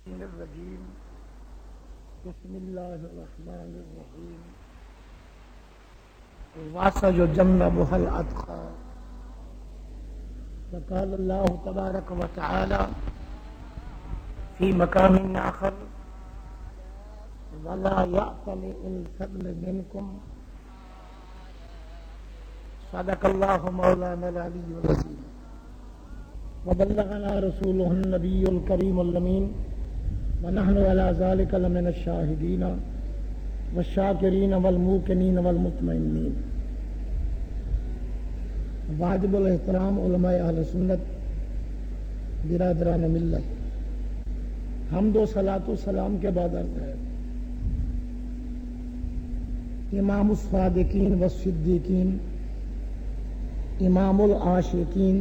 الرجيم بسم الله الرحمن الرحيم وسيجنبها الأتقى وقال الله تبارك وتعالى في مقام آخر ولا يأتل أولي الفضل منكم صدق الله مولانا العلي العظيم وبلغنا رسوله النبي الكريم الأمين ونحن على ذلك لمن الشاهدين والشاكرين والموقنين والمطمئنين. واجب الاحترام علماء اہل سنت برادران ملت، حمد و صلاۃ و سلام کے بعد عرض ہے امام الصادقین والصدیقین امام العاشقین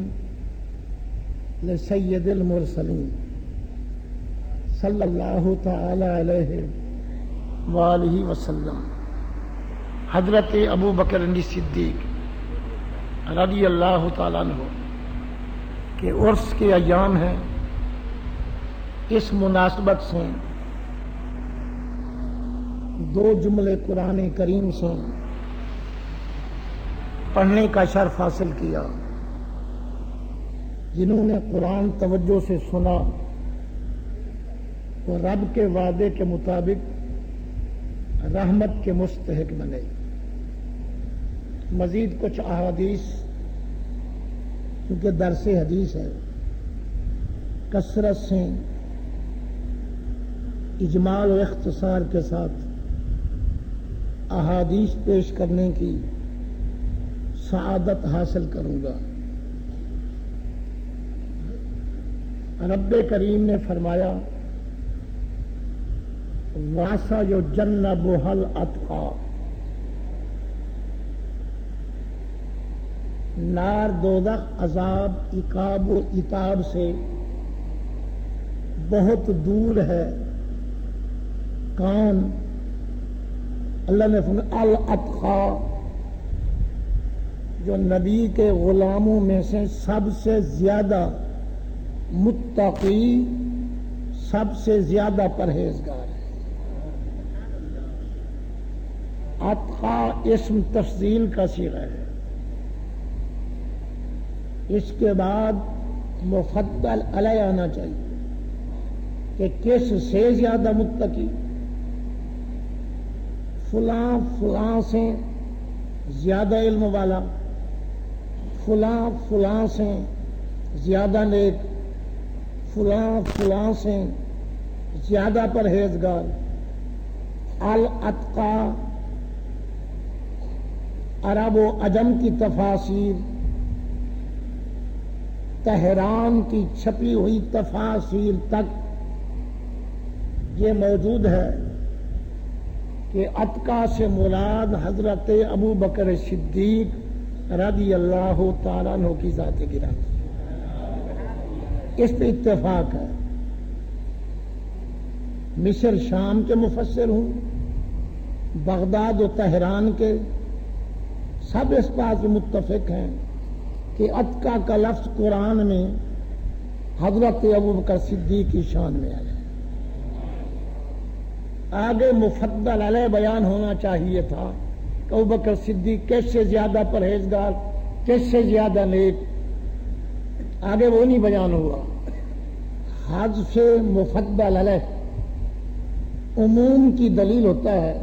لسید المرسلین صلی اللہ تعالی علیہ وآلہ وسلم حضرت ابو بکر صدیق رضی اللہ تعالیٰ عنہ کے عرس کے ایام ہیں. اس مناسبت سے دو جملے قرآن کریم سے پڑھنے کا شرف حاصل کیا. جنہوں نے قرآن توجہ سے سنا وہ رب کے وعدے کے مطابق رحمت کے مستحق بنے. مزید کچھ احادیث، کیونکہ درس حدیث ہے، کثرت سے اجمال و اختصار کے ساتھ احادیث پیش کرنے کی سعادت حاصل کروں گا. رب کریم نے فرمایا وَسَيُجَنَّبُهَا الْأَتْقَى، نار دوزخ عذاب عقاب و عتاب سے بہت دور ہے. کون؟ اللہ نے فرمایا الاتقى، جو نبی کے غلاموں میں سے سب سے زیادہ متقی، سب سے زیادہ پرہیزگار ہے. اتقى اسم تفضیل کا صیغہ ہے. اس کے بعد مفضل علیہ آنا چاہیے کہ کس سے زیادہ متقی. فلاں فلاں سے زیادہ علم والا، فلاں فلاں سے زیادہ نیک، فلاں فلاں سے زیادہ پرہیزگار. الاتقى عرب و عجم کی تفاسیر، تہران کی چھپی ہوئی تفاسیر تک یہ موجود ہے کہ اتقى سے مراد حضرت ابو بکر صدیق رضی اللہ تعالیٰ عنہ کی ذات گرامی. اس پہ اتفاق ہے. مصر شام کے مفسر ہوں، بغداد و تہران کے، سب اس بات میں متفق ہیں کہ اتقى کا لفظ قرآن میں حضرت ابو بکر صدیق کی شان میں آیا. آگے مفضل علیہ بیان ہونا چاہیے تھا کہ ابو بکر صدیق کس سے زیادہ پرہیزگار، کس سے زیادہ نیک. آگے وہ نہیں بیان ہوا. حذف مفضل علیہ عموم کی دلیل ہوتا ہے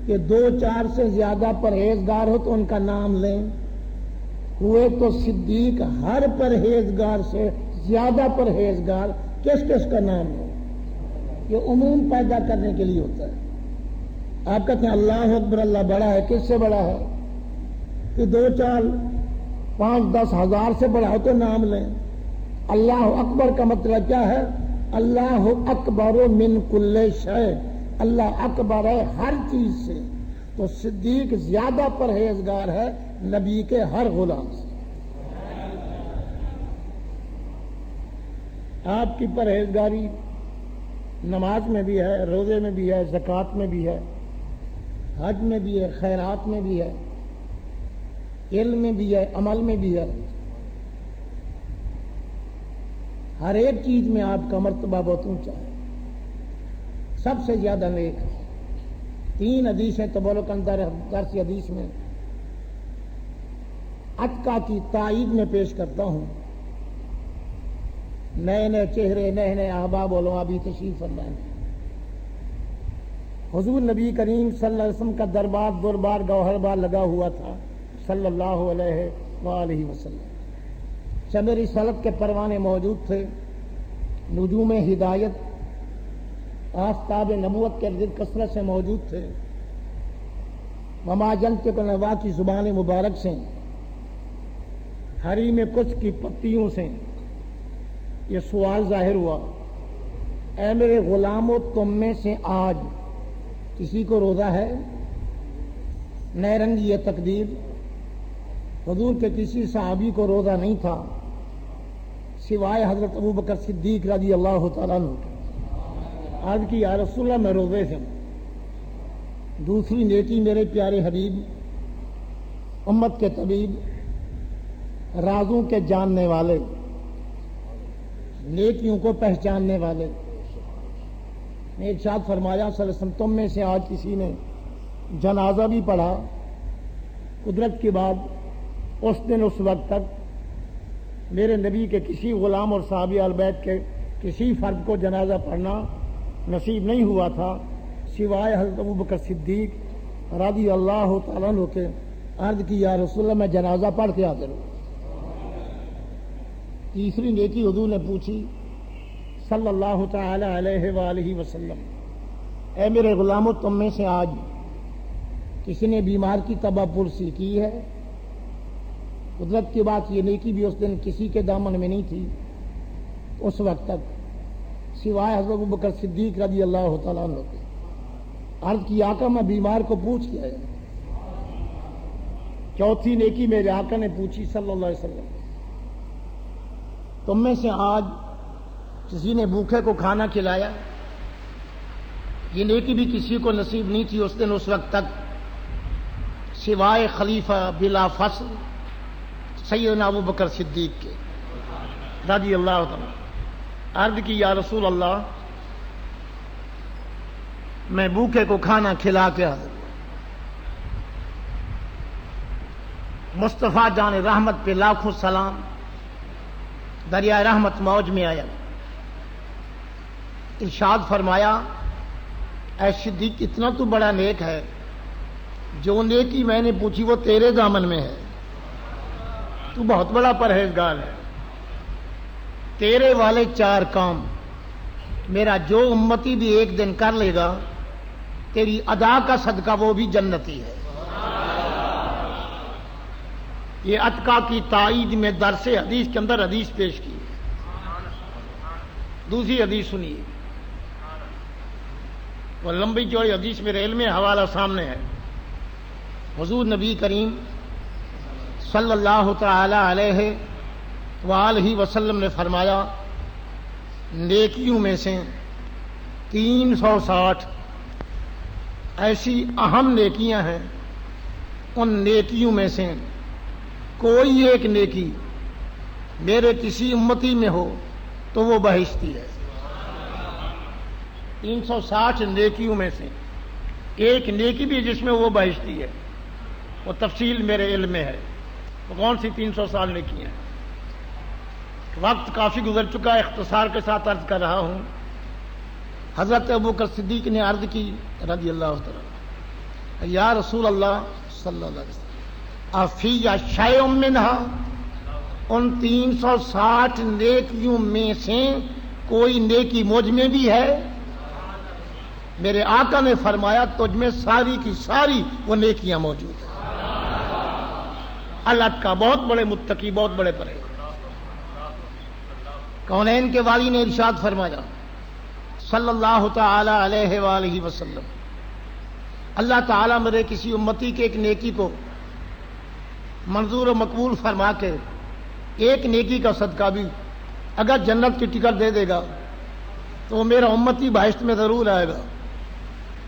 کہ دو چار سے زیادہ پرہیزگار ہو تو ان کا نام لیں. ہوئے تو صدیق ہر پرہیزگار سے زیادہ پرہیزگار، کس کس کا نام ہو. یہ عموم پیدا کرنے کے لیے ہوتا ہے. آپ کہتے ہیں اللہ اکبر، اللہ بڑا ہے. کس سے بڑا ہے؟ کہ دو چار 5-10 ہزار سے بڑا ہو تو نام لیں. اللہ اکبر کا مطلب کیا ہے؟ اللہ اکبر من کل شیء، اللہ اکبر ہے ہر چیز سے. تو صدیق زیادہ پرہیزگار ہے نبی کے ہر غلام سے. آپ کی پرہیزگاری نماز میں بھی ہے، روزے میں بھی ہے، زکوٰۃ میں بھی ہے، حج میں بھی ہے، خیرات میں بھی ہے، علم میں بھی ہے، عمل میں بھی ہے. ہر ایک چیز میں آپ کا مرتبہ بہت اونچا ہے. سب سے زیادہ نیک. 3 حدیثیں تبرک اندر درس حدیث میں عتقہ کی تائید میں پیش کرتا ہوں. نئے نئے چہرے، نئے نئے احباب علماء بھی تشریف فرمائیں. حضور نبی کریم صلی اللہ علیہ وسلم کا دربار گوہر بار لگا ہوا تھا صلی اللہ علیہ وآلہ وسلم. شمع رسالت کے پروانے موجود تھے. نجوم ہدایت آفتاب نبوت کے ارد کثرت سے موجود تھے. وما ينطق عن الهوى کی زبان مبارک سے، حریم کچھ کی پتیوں سے یہ سوال ظاہر ہوا، اے میرے غلاموں تم میں سے آج کسی کو روزہ ہے؟ نئے رنگی یہ تقدیر. حضور کے کسی صحابی کو روزہ نہیں تھا سوائے حضرت ابوبکر صدیق رضی اللہ تعالیٰ عنہ. عرض کی یا رسول اللہ میں روزے سے ہوں. دوسری نیکی میرے پیارے حبیب، امت کے طبیب، رازوں کے جاننے والے، نیکیوں کو پہچاننے والے نے ارشاد فرمایا صلی اللہ علیہ وسلم تم میں سے آج کسی نے جنازہ بھی پڑھا، قدرت کی بات اس دن اس وقت تک میرے نبی کے کسی غلام اور صحابی اہل بیت کے کسی فرد کو جنازہ پڑھنا نصیب نہیں ہوا تھا سوائے حضرت ابوبکر صدیق رضی اللہ تعالیٰ عنہ کے. عرض کی یا رسول اللہ میں جنازہ پڑھ کے حاضر ہوں. تیسری نیکی حضور نے پوچھی صلی اللہ تعالی علیہ وآلہ وسلم، اے میرے غلاموں تم میں سے آج کسی نے بیمار کی تباہ پرسی کی ہے؟ قدرت کی بات یہ نیکی بھی اس دن کسی کے دامن میں نہیں تھی اس وقت تک سوائے حضرت ابوبکر صدیق رضی اللہ تعالیٰ عنہ کے. عرض کی آقا میں بیمار کو پوچھ کے آیا. چوتھی نیکی میرے آقا نے پوچھی صلی اللہ علیہ وسلم، تم میں سے آج کسی نے بھوکے کو کھانا کھلایا؟ یہ نیکی بھی کسی کو نصیب نہیں تھی اس دن اس وقت تک سوائے خلیفہ بلا فصل سیدنا ابوبکر صدیق کے رضی اللہ تعالیٰ. عرض کی یا رسول اللہ میں بھوکے کو کھانا کھلا کے حاضر ہوں. مصطفیٰ جان رحمت پہ لاکھوں سلام. دریائے رحمت موج میں آیا، ارشاد فرمایا اے صدیق اتنا تو بڑا نیک ہے، جو نیکی میں نے پوچھی وہ تیرے دامن میں ہے. تو بہت بڑا پرہیزگار ہے. تیرے والے 4 کام میرا جو امتی بھی ایک دن کر لے گا تیری ادا کا صدقہ وہ بھی جنتی ہے. یہ عتقہ کی تائید میں درس حدیث کے اندر حدیث پیش کی ہے. دوسری حدیث سنیے، وہ لمبی چوڑی حدیث میرے علم میں حوالہ سامنے ہے. حضور نبی کریم صلی اللہ تعالی علیہ وآلہ وسلم نے فرمایا نیکیوں میں سے 360 ایسی اہم نیکیاں ہیں، ان نیکیوں میں سے کوئی ایک نیکی میرے کسی امتی میں ہو تو وہ بہشتی ہے. 360 نیکیوں میں سے ایک نیکی بھی جس میں وہ بہشتی ہے، وہ تفصیل میرے علم میں ہے. وہ کون سی 360 نیکیاں ہیں؟ وقت کافی گزر چکا ہے، اختصار کے ساتھ عرض کر رہا ہوں. حضرت ابوبکر صدیق نے عرض کی رضی اللہ تعالیٰ یا رسول اللہ صلی اللہ علیہ وسلم افی شیء منہا، ان 360 نیکیوں میں سے کوئی نیکی مجھ میں بھی ہے؟ میرے آقا نے فرمایا تجھ میں ساری کی ساری وہ نیکیاں موجود ہیں. اللہ کا بہت بڑے متقی، بہت بڑے پرہیز. کونین کے والی نے ارشاد فرمایا صلی اللہ تعالی علیہ وآلہ وسلم اللہ تعالیٰ میرے کسی امتی کے ایک نیکی کو منظور و مقبول فرما کے ایک نیکی کا صدقہ بھی اگر جنت کی ٹکٹ دے دے گا تو وہ میرا امتی بہشت میں ضرور آئے گا،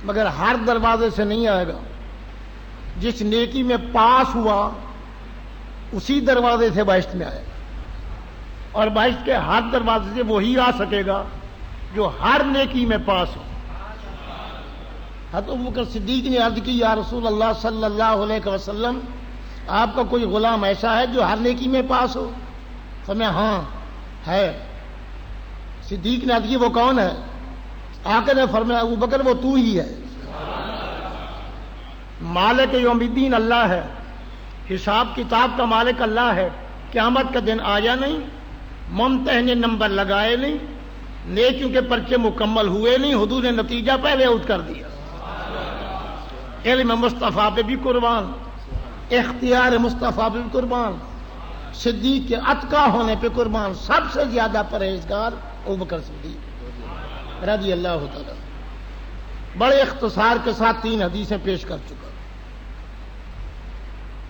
مگر ہر دروازے سے نہیں آئے گا. جس نیکی میں پاس ہوا اسی دروازے سے بہشت میں آئے گا، اور بہشت کے ہر دروازے سے وہی آ سکے گا جو ہر نیکی میں پاس ہو. حضرت ابوبکر صدیق نے عرض کی یا رسول اللہ صلی اللہ علیہ وسلم آپ کا کوئی غلام ایسا ہے جو ہر نیکی میں پاس ہو؟ فرمایا ہاں ہے۔ صدیق نے عرض کی وہ کون ہے؟ آقا نے فرمایا ابوبکر وہ تو ہی ہے۔ مالک یوم الدین اللہ ہے، حساب کتاب کا مالک اللہ ہے، قیامت کا دن آیا نہیں، ممتحن نے نمبر لگائے نہیں، نیکیوں کے پرچے مکمل ہوئے نہیں، حضور نے نتیجہ پہلے آؤٹ کر دیا۔ علم مصطفیٰ پہ بھی قربان، اختیار مصطفیٰ پہ بھی قربان، صدیق کے اتقا ہونے پہ قربان، سب سے زیادہ پرہیزگار ابوبکر صدیق رضی اللہ تعالیٰ۔ بڑے اختصار کے ساتھ 3 حدیثیں پیش کر چکا۔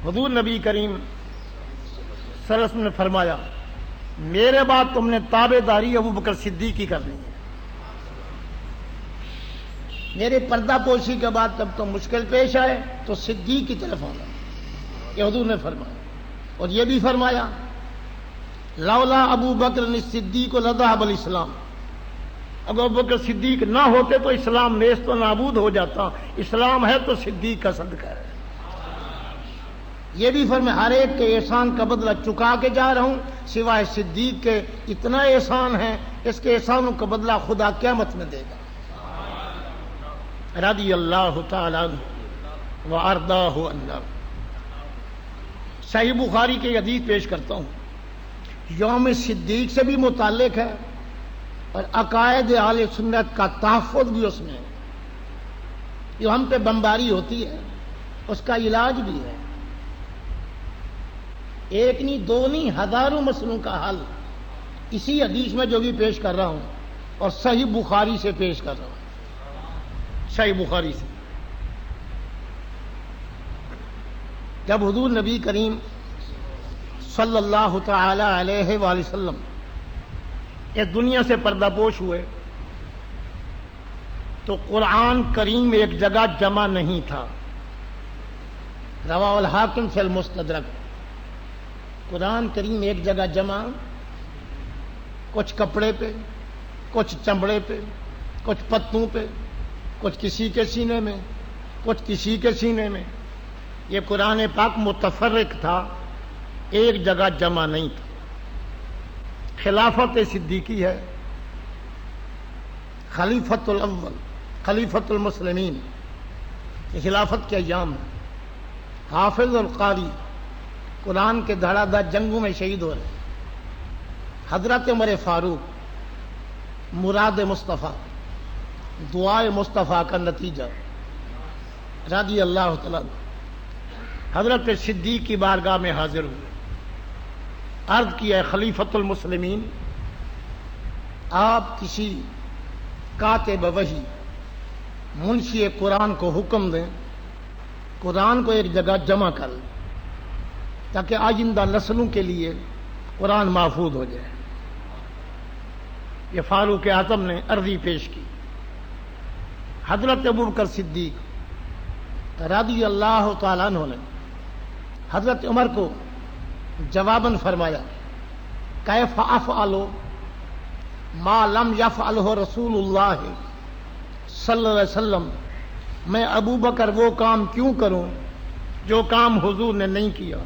حضور نبی کریم صلی اللہ علیہ وسلم نے فرمایا میرے بعد تم نے تابع داری ابوبکر صدیق کی کرنی ہے، میرے پردہ پوشی کے بعد جب تم مشکل پیش آئے تو صدیق کی طرف آنا، یہ حضور نے فرمایا۔ اور یہ بھی فرمایا لولا ابو بکر صدیق لذهب الاسلام، اگر ابوبکر صدیق نہ ہوتے تو اسلام نیست و نابود ہو جاتا، اسلام ہے تو صدیق کا صدقہ ہے۔ یہ بھی فرمایا ہر ایک کے احسان کا بدلہ چکا کے جا رہا ہوں سوائے صدیق کے، اتنا احسان ہے اس کے احسانوں کا بدلہ خدا قیامت میں دے گا۔ رضی اللہ تعالیٰ عنہ وارضاہ عنہ۔ صحیح بخاری کی حدیث پیش کرتا ہوں، یوم صدیق سے بھی متعلق ہے اور عقائد اہل سنت کا تحفظ بھی اس میں ہے۔ جو ہم پہ بمباری ہوتی ہے اس کا علاج بھی ہے، ایک نہیں دو نہیں ہزاروں مسئلوں کا حل اسی حدیث میں جو بھی پیش کر رہا ہوں، اور صحیح بخاری سے پیش کر رہا ہوں، صحیح بخاری سے۔ جب حضور نبی کریم صلی اللہ تعالی علیہ وآلہ وسلم اس دنیا سے پردہ پوش ہوئے تو قرآن کریم ایک جگہ جمع نہیں تھا۔ رواہ الحاکم فی المستدرک، قرآن کریم ایک جگہ جمع، کچھ کپڑے پہ، کچھ چمڑے پہ، کچھ پتوں پہ، کچھ کسی کے سینے میں، کچھ کسی کے سینے میں۔ یہ قرآن پاک متفرق تھا، ایک جگہ جمع نہیں تھا۔ خلافت صدیقی ہے، خلیفۃ الاول، خلیفۃ المسلمین، یہ خلافت کے ایام ہیں۔ حافظ القاری قرآن کے دھڑا دھڑ جنگوں میں شہید ہو رہے۔ حضرت عمر فاروق مراد مصطفیٰ، دعائے مصطفیٰ کا نتیجہ، رضی اللہ تعالیٰ عنہ۔ حضرت صدیق کی بارگاہ میں حاضر ہوئے، عرض کیا ہے خلیفۃ المسلمین آپ کسی کاتب وحی منشی قرآن کو حکم دیں قرآن کو ایک جگہ جمع کر لیں تاکہ آئندہ نسلوں کے لیے قرآن محفوظ ہو جائے۔ یہ فاروق اعظم نے عرضی پیش کی۔ حضرت ابوبکر صدیق رضی اللہ تعالیٰ عنہ نے حضرت عمر کو جواباً فرمایا کیف افعل ما لم یفعلہ رسول اللہ صلی اللہ علیہ وسلم، میں ابوبکر وہ کام کیوں کروں جو کام حضور نے نہیں کیا۔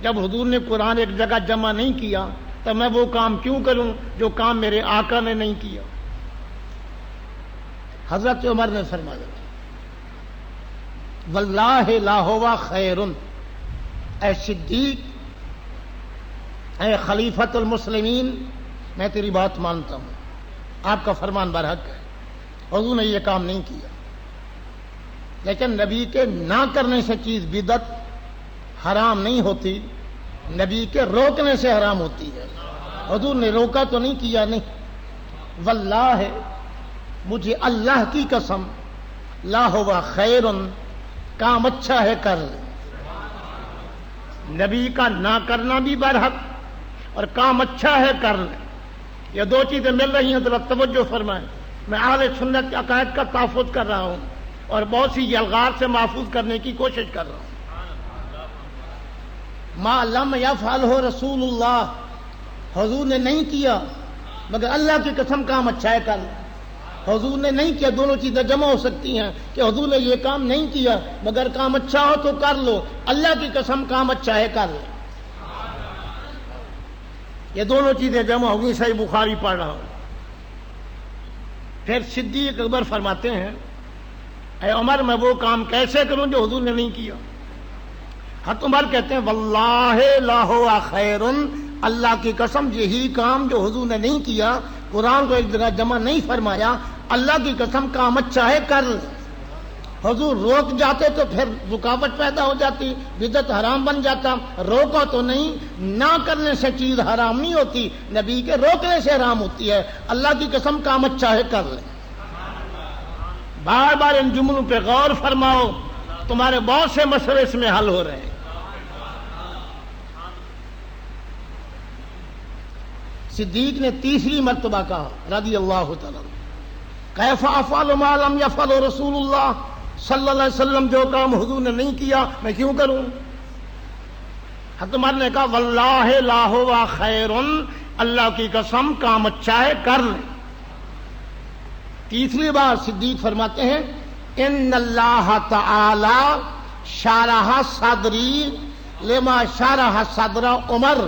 جب حضور نے قرآن ایک جگہ جمع نہیں کیا تو میں وہ کام کیوں کروں جو کام میرے آقا نے نہیں کیا۔ حضرت عمر نے فرمایا واللہ لا ہوا خیر، اے صدیق، اے خلیفۃ المسلمین، میں تیری بات مانتا ہوں، آپ کا فرمان برحق ہے، حضور نے یہ کام نہیں کیا۔ لیکن نبی کے نہ کرنے سے چیز بدعت حرام نہیں ہوتی، نبی کے روکنے سے حرام ہوتی ہے۔ حضور نے روکا تو نہیں کیا، نہیں۔ واللہ، مجھے اللہ کی قسم، لا ہوا خیر، کام اچھا ہے کر لے۔ نبی کا نہ کرنا بھی برحق اور کام اچھا ہے کر لے، یہ دو چیزیں مل رہی ہیں، ذرا توجہ فرمائیں۔ میں اہل سنت کے عقائد کا تحفظ کر رہا ہوں اور بہت سی الغاز سے محفوظ کرنے کی کوشش کر رہا ہوں۔ ما لم یفعلہ رسول اللہ، حضور نے نہیں کیا مگر اللہ کی قسم کام اچھا ہے کر لے۔ حضور نے نہیں کیا، دونوں چیزیں جمع ہو سکتی ہیں کہ حضور نے یہ کام نہیں کیا مگر کام اچھا ہو تو کر لو، اللہ کی قسم کام اچھا ہے کر لو، یہ دونوں چیزیں جمع ہوگی۔ صحیح بخاری پڑھ رہا ہوں۔ پھر صدیق اکبر فرماتے ہیں اے عمر میں وہ کام کیسے کروں جو حضور نے نہیں کیا؟ حضرت عمر کہتے ہیں واللہ لا ہوا خیر، اللہ کی قسم یہی کام جو حضور نے نہیں کیا، قرآن کو ایک جگہ جمع نہیں فرمایا، اللہ کی قسم کام اچھا ہے کر لے۔ حضور روک جاتے تو پھر رکاوٹ پیدا ہو جاتی، بدعت حرام بن جاتا، روکو تو نہیں، نہ کرنے سے چیز حرام نہیں ہوتی، نبی کے روکنے سے حرام ہوتی ہے، اللہ کی قسم کام اچھا ہے کر لے۔ بار بار ان جملوں پہ غور فرماؤ، تمہارے بہت سے مسئلے اس میں حل ہو رہے ہیں۔ صدیق نے تیسری مرتبہ کہا رضی اللہ تعالیٰ کیف افعل ما لم یفعل رسول اللہ صلی اللہ علیہ وسلم، جو کام حضور نے نہیں کیا میں کیوں کروں؟ حضرت عمر نے کہا واللہ لا ہوا خیر، اللہ کی قسم کام اچھا ہے کر لیں۔ تیسری بار صدیق فرماتے ہیں ان اللہ تعالی شرح صدری لما شرح صدر عمر،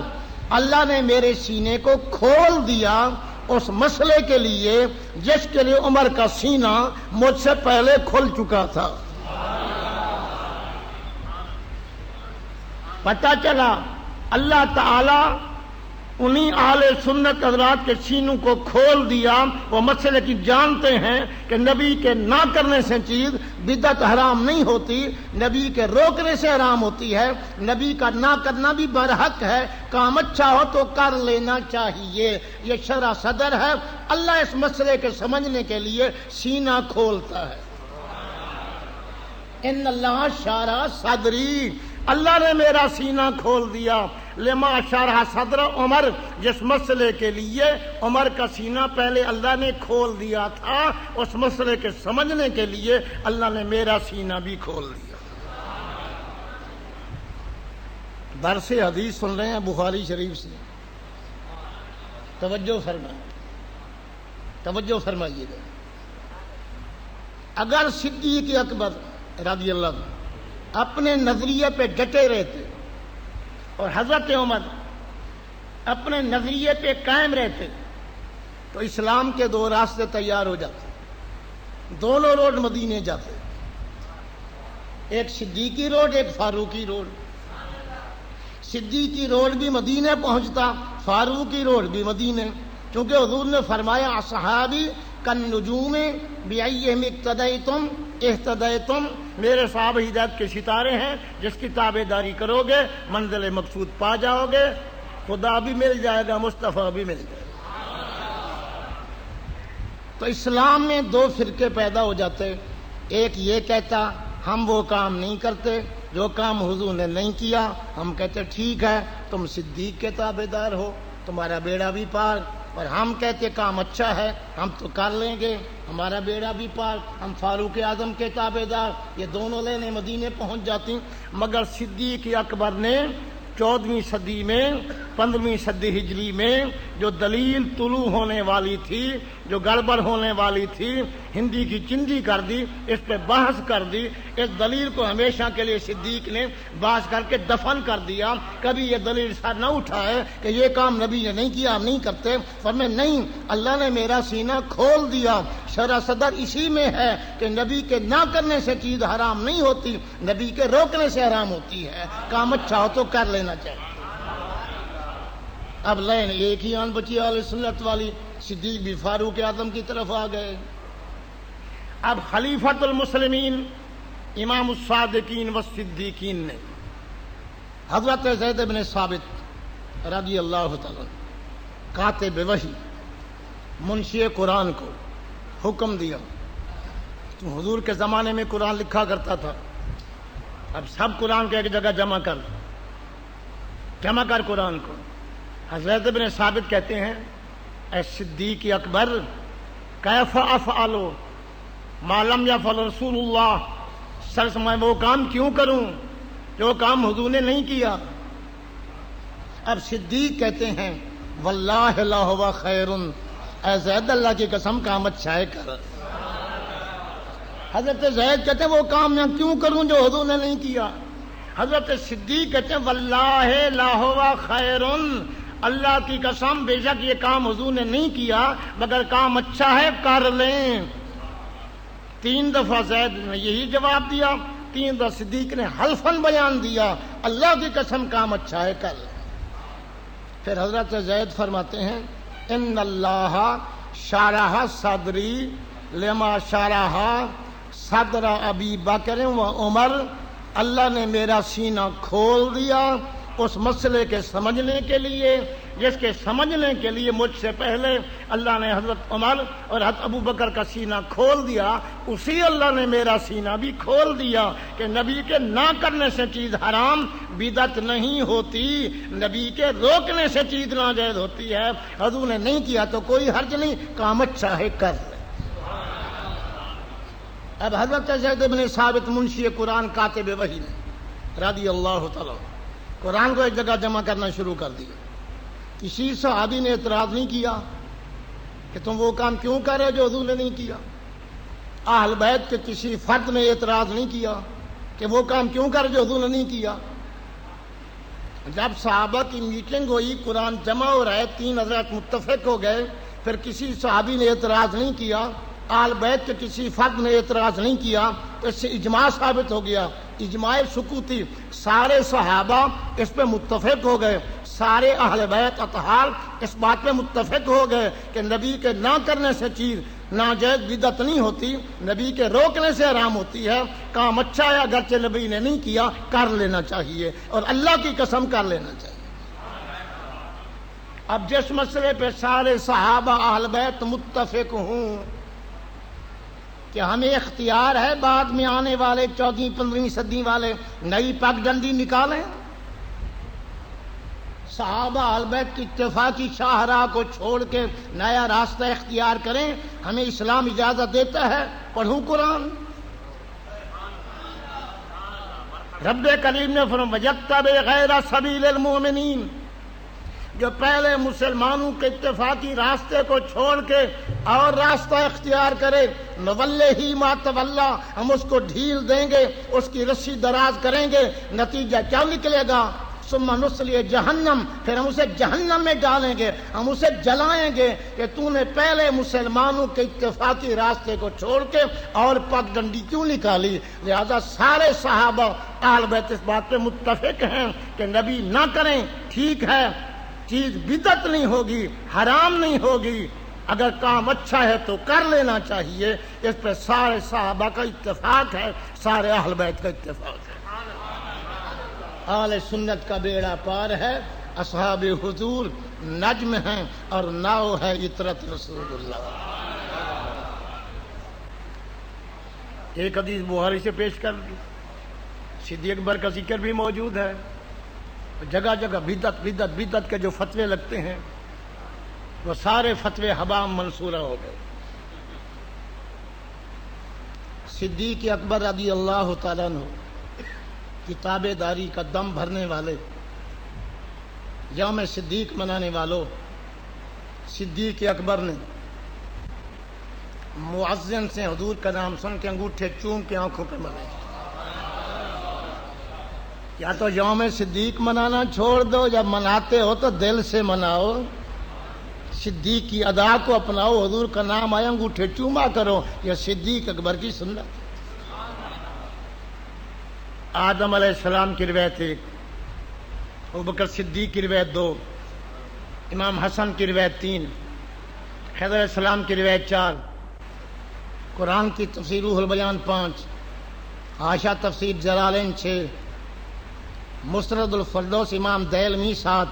اللہ نے میرے سینے کو کھول دیا اس مسئلے کے لیے جس کے لیے عمر کا سینہ مجھ سے پہلے کھل چکا تھا۔ پتہ چلا اللہ تعالی انہی اہل سنت حضرات کے سینوں کو کھول دیا، وہ مسئلے کی جانتے ہیں کہ نبی کے نہ کرنے سے چیز بدعت حرام نہیں ہوتی، نبی کے روکنے سے حرام ہوتی ہے، نبی کا نہ کرنا بھی برحق ہے، کام اچھا ہو تو کر لینا چاہیے، یہ شرح صدر ہے۔ اللہ اس مسئلے کے سمجھنے کے لیے سینہ کھولتا ہے۔ ان اللہ شرح صدری، اللہ نے میرا سینہ کھول دیا، لما شرح صدر عمر، جس مسئلے کے لیے عمر کا سینہ پہلے اللہ نے کھول دیا تھا، اس مسئلے کے سمجھنے کے لیے اللہ نے میرا سینہ بھی کھول دیا۔ درس حدیث سن رہے ہیں بخاری شریف سے، توجہ فرمائیے گا۔ اگر صدیق اکبر رضی اللہ عنہ اپنے نظریے پہ ڈٹے رہتے اور حضرت عمر اپنے نظریے پہ قائم رہتے تو اسلام کے دو راستے تیار ہو جاتے، دونوں روڈ مدینے جاتے، ایک صدیقی روڈ ایک فاروقی روڈ۔ صدیقی روڈ بھی مدینے پہنچتا، فاروقی روڈ بھی مدینے، کیونکہ حضور نے فرمایا اصحابی کالنجوم بأیہم اقتدیتم اہتدیتم، میرے صحابہ ہدایت کے ستارے ہیں، جس کی تابع داری کرو گے منزل مقصود پا جاؤ گے، خدا بھی مل جائے گا، مصطفیٰ بھی مل جائے گا۔ تو اسلام میں دو فرقے پیدا ہو جاتے، ایک یہ کہتا ہم وہ کام نہیں کرتے جو کام حضور نے نہیں کیا، ہم کہتے ٹھیک ہے تم صدیق کے تابع دار ہو، تمہارا بیڑا بھی پار، اور ہم کہتے کام اچھا ہے ہم تو کر لیں گے، ہمارا بیڑا بھی پار، ہم فاروق اعظم کے تابع دار۔ یہ دونوں لینے مدینے پہنچ جاتی، مگر صدیق اکبر نے 14ویں صدی میں 15ویں صدی ہجری میں جو دلیل طلوع ہونے والی تھی، جو گڑبڑ ہونے والی تھی، ہندی کی چندی کر دی، اس پہ بحث کر دی، اس دلیل کو ہمیشہ کے لیے صدیق نے بحث کر کے دفن کر دیا۔ کبھی یہ دلیل سر نہ اٹھائے کہ یہ کام نبی نے نہیں کیا ہم نہیں کرتے، فرمائے نہیں، اللہ نے میرا سینہ کھول دیا، شرح صدر اسی میں ہے کہ نبی کے نہ کرنے سے چیز حرام نہیں ہوتی، نبی کے روکنے سے حرام ہوتی ہے، کام اچھا ہو تو کر لینا چاہیے۔ اب لین ایک ہی آن بچی اہل سنت والی، صدیق بھی فاروق اعظم کی طرف آ گئے۔ اب خلیفۃ المسلمین امام الصادقین والصدیقین نے حضرت زید بن ثابت رضی اللہ تعالیٰ کاتب وحی منشی قرآن کو حکم دیا، تو حضور کے زمانے میں قرآن لکھا کرتا تھا، اب سب قرآن کو ایک جگہ جمع کر قرآن کو۔ حضرت ابن ثابت کہتے ہیں اے صدیق اکبر کیف افعل ما لم یفعل رسول اللہ، سر میں وہ کام کیوں کروں جو کام حضور نے نہیں کیا؟ اب صدیق کہتے ہیں واللہ لا ہوا خیر، اے زید اللہ کی قسم کام اچھا ہے کر. حضرت زید کہتے ہیں وہ کام میں کیوں کروں جو حضور نے نہیں کیا. حضرت صدیق کہتے ہیں واللہ لا ہوا خیر، اللہ کی قسم بے شک یہ کام حضور نے نہیں کیا مگر کام اچھا ہے کر لیں. 3 دفعہ زید نے یہی جواب دیا، 3 دفعہ صدیق نے حلفاً بیان دیا اللہ کی قسم کام اچھا ہے کر لیں. پھر حضرت زید فرماتے ہیں ان اللہ شارح صدری لما شارح صدر ابی بکر و عمر، اللہ نے میرا سینہ کھول دیا اس مسئلے کے سمجھنے کے لیے جس کے سمجھنے کے لیے مجھ سے پہلے اللہ نے حضرت عمر اور حضرت ابو بکر کا سینہ کھول دیا، اسی اللہ نے میرا سینہ بھی کھول دیا کہ نبی کے نہ کرنے سے چیز حرام بدعت نہیں ہوتی، نبی کے روکنے سے چیز ناجائز ہوتی ہے. حضور نے نہیں کیا تو کوئی حرج نہیں، کام اچھا ہے کر. اب حضرت زید بن ثابت منشی قرآن کاتب وحی نے رضی اللہ تعالیٰ قرآن کو ایک جگہ جمع کرنا شروع کر دیا. کسی صحابی نے اعتراض نہیں کیا کہ تم وہ کام کیوں کر رہے ہو جو حضور نے نہیں کیا. اہل بیت کے کسی فرد نے اعتراض نہیں کیا کہ وہ کام کیوں کر رہے جو حضور نے نہیں کیا. جب صحابہ کی میٹنگ ہوئی، قرآن جمع ہو رہا ہے، 3 حضرات متفق ہو گئے، پھر کسی صحابی نے اعتراض نہیں کیا، آل بیت کے کسی فرد نے اعتراض نہیں کیا، تو اس سے اجماع ثابت ہو گیا. اجماع سکوتی، سارے صحابہ اس پہ متفق ہو گئے، سارے اہل بیت اطہار اس بات پہ متفق ہو گئے کہ نبی کے نہ کرنے سے چیز ناجائز بدعت نہیں ہوتی، نبی کے روکنے سے حرام ہوتی ہے. کام اچھا ہے اگرچہ نبی نے نہیں کیا کر لینا چاہیے اور اللہ کی قسم کر لینا چاہیے. اب جس مسئلے پہ سارے صحابہ اہل بیت متفق ہوں کہ ہمیں اختیار ہے بعد میں آنے والے 14ویں 15ویں صدی والے نئی پگ ڈنڈی نکالیں، صحابہ اہل بیت کی اتفاقی شاہراہ کو چھوڑ کے نیا راستہ اختیار کریں، ہمیں اسلام اجازت دیتا ہے. پڑھوں قرآن. رب کریم نے فرمایا وَجَتَّبِعْ غَيْرَ سَبِيلِ الْمُؤْمِنِينَ، جو پہلے مسلمانوں کے اتفاقی راستے کو چھوڑ کے اور راستہ اختیار کرے نَوَلِّهِ مَا تَوَلَّىٰ، ہم اس کو ڈھیل دیں گے، اس کی رسی دراز کریں گے. نتیجہ کیا نکلے گا؟ ثم نصلیہ جہنم، پھر ہم اسے جہنم میں ڈالیں گے، ہم اسے جلائیں گے کہ تو نے پہلے مسلمانوں کے اتفاقی راستے کو چھوڑ کے اور پگ ڈنڈی کیوں نکالی. لہذا سارے صحابہ اہل بیت اس بات پہ متفق ہیں کہ نبی نہ کریں ٹھیک ہے، چیز بدعت نہیں ہوگی، حرام نہیں ہوگی، اگر کام اچھا ہے تو کر لینا چاہیے. اس پہ سارے صحابہ کا اتفاق ہے، سارے اہل بیت کا اتفاق ہے. اہل سنت کا بیڑا پار ہے، اصحاب حضور نجم ہیں اور ناؤ ہے عطرت رسول اللہ. ایک حدیث بخاری سے پیش کر دی، صدیق اکبر کا ذکر بھی موجود ہے. جگہ جگہ بدعت بدعت بدعت کے جو فتوے لگتے ہیں وہ سارے فتوے حبام منصورہ ہو گئے. صدیق اکبر رضی اللہ تعالیٰ عنہ کتابے داری کا دم بھرنے والے، یوم صدیق منانے والوں، صدیق اکبر نے مؤذن سے حضور کا نام سن کے انگوٹھے چوم کے آنکھوں پہ منائے. یا تو یوم صدیق منانا چھوڑ دو، جب مناتے ہو تو دل سے مناؤ، صدیق کی ادا کو اپناؤ، حضور کا نام آیا انگوٹھے چوما کرو. یہ صدیق اکبر کی سنت. آدم علیہ السلام کی روایت 1، ابوبکر صدیق کی روایت 2، امام حسن کی روایت 3، خضر علیہ السلام کی روایت 4، قرآن کی تفسیر روح البیان 5، عائشہ تفسیر جلالین 6، مسرد الفردوس امام دیلمی 7،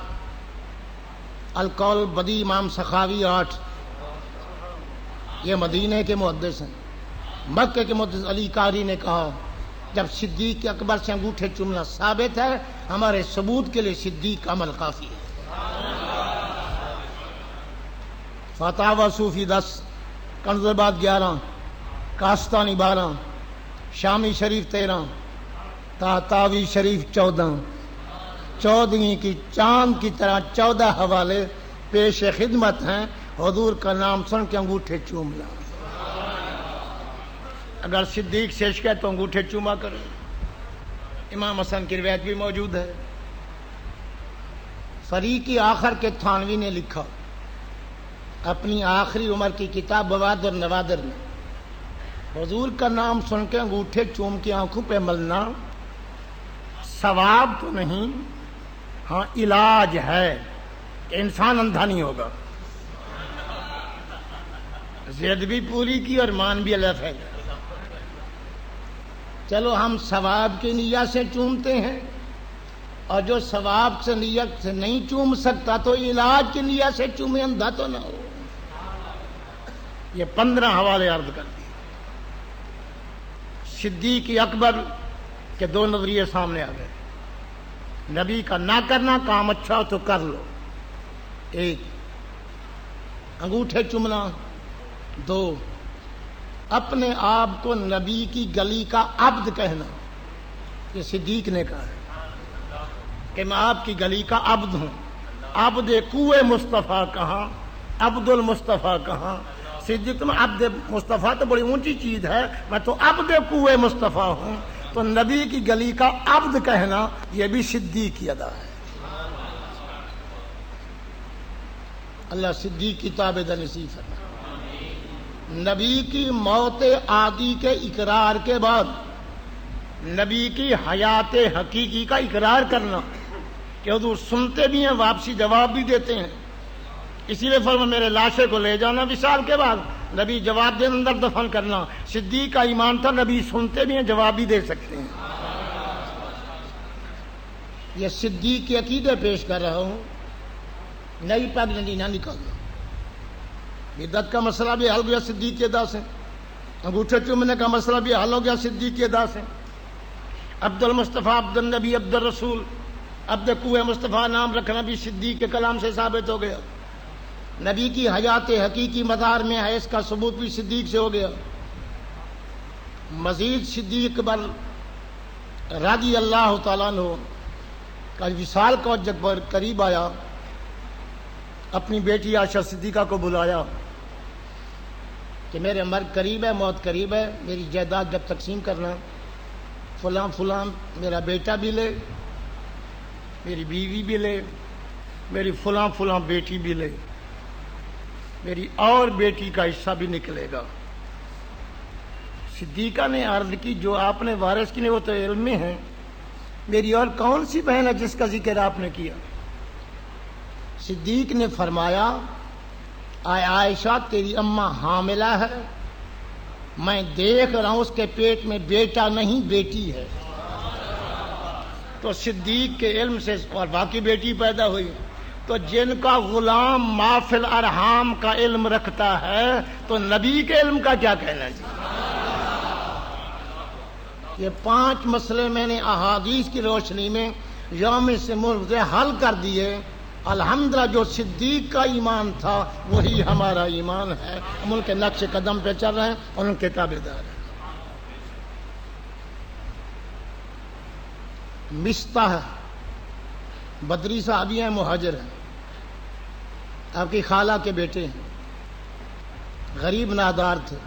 القول بدی امام سخاوی 8. یہ مدینے کے محدث ہیں. مکے کے محدث علی قاری نے کہا جب صدیق اکبر سے انگوٹھے چومنا ثابت ہے، ہمارے ثبوت کے لیے صدیق کا عمل کافی ہے. فتاوی صوفی 10، کنز الباغ 11، کاستانی 12، شامی شریف 13، تحتاوی شریف 14، 14ویں کی چاند کی طرح 14 حوالے پیش خدمت ہیں. حضور کا نام سن کے انگوٹھے چومنا. اگر صدیق سے عشق ہے تو انگوٹھے چوما کرو. امام حسن کی روایت بھی موجود ہے. فریقی آخر کے تھانوی نے لکھا اپنی آخری عمر کی کتاب بوادر نوادر میں، حضور کا نام سن کے انگوٹھے چوم کے آنکھوں پہ ملنا ثواب تو نہیں، ہاں علاج ہے کہ انسان اندھا نہیں ہوگا. ضد بھی پوری کی اور مان بھی اللہ پھیلا. چلو ہم ثواب کی نیت سے چومتے ہیں، اور جو ثواب سے نیت سے نہیں چوم سکتا تو علاج کی نیت سے چومے، اندھا تو نہ ہو. یہ 15 حوالے عرض کر دیے. صدیق اکبر کے 2 نظریے سامنے آ گئے. نبی کا نہ کرنا، کام اچھا ہو تو کر لو، 1 انگوٹھے چومنا، 2 اپنے آپ کو نبی کی گلی کا عبد کہنا. یہ صدیق نے کہا ہے کہ میں آپ کی گلی کا عبد ہوں. عبد کوئے مصطفیٰ کہاں، عبد المصطفیٰ کہاں. صدیق میں عبد مصطفیٰ تو بڑی اونچی چیز ہے، میں تو عبد کوئے مصطفیٰ ہوں. تو نبی کی گلی کا عبد کہنا یہ بھی صدیق کی ادا ہے. اللہ صدیق کی تابع نصیب فرمائے. نبی کی موت عادی کے اقرار کے بعد نبی کی حیات حقیقی کا اقرار کرنا کہ حضور سنتے بھی ہیں، واپسی جواب بھی دیتے ہیں. اسی لیے فرمایا میرے لاشے کو لے جانا وصال کے بعد، نبی جواب دے اندر دفن کرنا. صدیق کا ایمان تھا نبی سنتے بھی ہیں، جواب بھی دے سکتے ہیں. یہ صدیق کے عقیدے پیش کر رہا ہوں. نئی پگڈنڈی نہ نکالنا. بدعت کا مسئلہ بھی حل گیا صدیق کی ادا سے. انگوٹھے چومنے کا مسئلہ بھی حل ہو گیا صدیق کی ادا سے. عبد المصطفیٰ، عبد النبی، عبد الرسول، عبد کوہ مصطفیٰ نام رکھنا بھی صدیق کے کلام سے ثابت ہو گیا. نبی کی حیات حقیقی مدار میں ہے، اس کا ثبوت بھی صدیق سے ہو گیا. مزید صدیق اکبر رضی اللہ تعالیٰ عنہ کا وصال کا جب قریب آیا، اپنی بیٹی عائشہ صدیقہ کو بلایا کہ میرے مرگ قریب ہے، موت قریب ہے، میری جائیداد جب تقسیم کرنا، فلاں فلاں میرا بیٹا بھی لے، میری بیوی بھی لے، میری فلاں فلاں بیٹی بھی لے، میری اور بیٹی کا حصہ بھی نکلے گا. صدیقہ نے عرض کی جو آپ نے وارث کی نہیں وہ تو علم میں ہے، میری اور کون سی بہن ہے جس کا ذکر آپ نے کیا؟ صدیق نے فرمایا اے عائشہ تیری اماں حاملہ ہے، میں دیکھ رہا ہوں اس کے پیٹ میں بیٹا نہیں بیٹی ہے. تو صدیق کے علم سے اور باقی بیٹی پیدا ہوئی. تو جن کا غلام ما فی الارحام کا علم رکھتا ہے تو نبی کے علم کا کیا کہنا ہے؟ یہ 5 مسئلے میں نے احادیث کی روشنی میں یوم سے مرغ حل کر دیے. الحمدللہ جو صدیق کا ایمان تھا وہی ہمارا ایمان ہے. ہم ان کے نقش قدم پہ چل رہے ہیں اور ان کے تابع دار ہیں. مستح بدری صحابی ہیں، مہاجر ہیں، آپ کی خالہ کے بیٹے ہیں، غریب نادار تھے.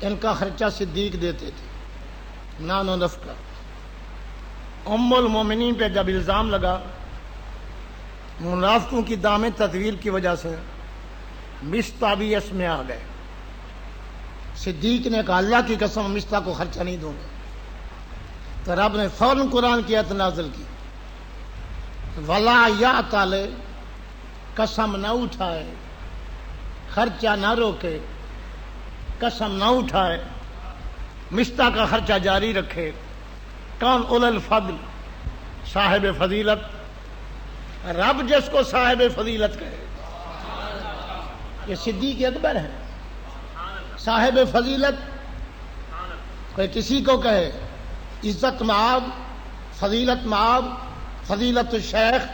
ان کا خرچہ صدیق دیتے تھے، نان و نفقہ. ام المومنین پہ جب الزام لگا منافقوں کی دامن تطویل کی وجہ سے، مستح بھی اس میں آ گئے. صدیق نے کہا اللہ کی قسم مستح کو خرچہ نہیں دوں گا. تو رب نے فوراً قرآن کی آیت نازل کی ولا یعتل، قسم نہ اٹھائے، خرچہ نہ روکے، قسم نہ اٹھائے، مستح کا خرچہ جاری رکھے. کون؟ اول الفضل، صاحب فضیلت. رب جس کو صاحب فضیلت کہے، یہ صدیق اکبر ہے. صاحب فضیلت کوئی کسی کو کہے، عزت معاب، فضیلت معاب، فضیلت الشیخ،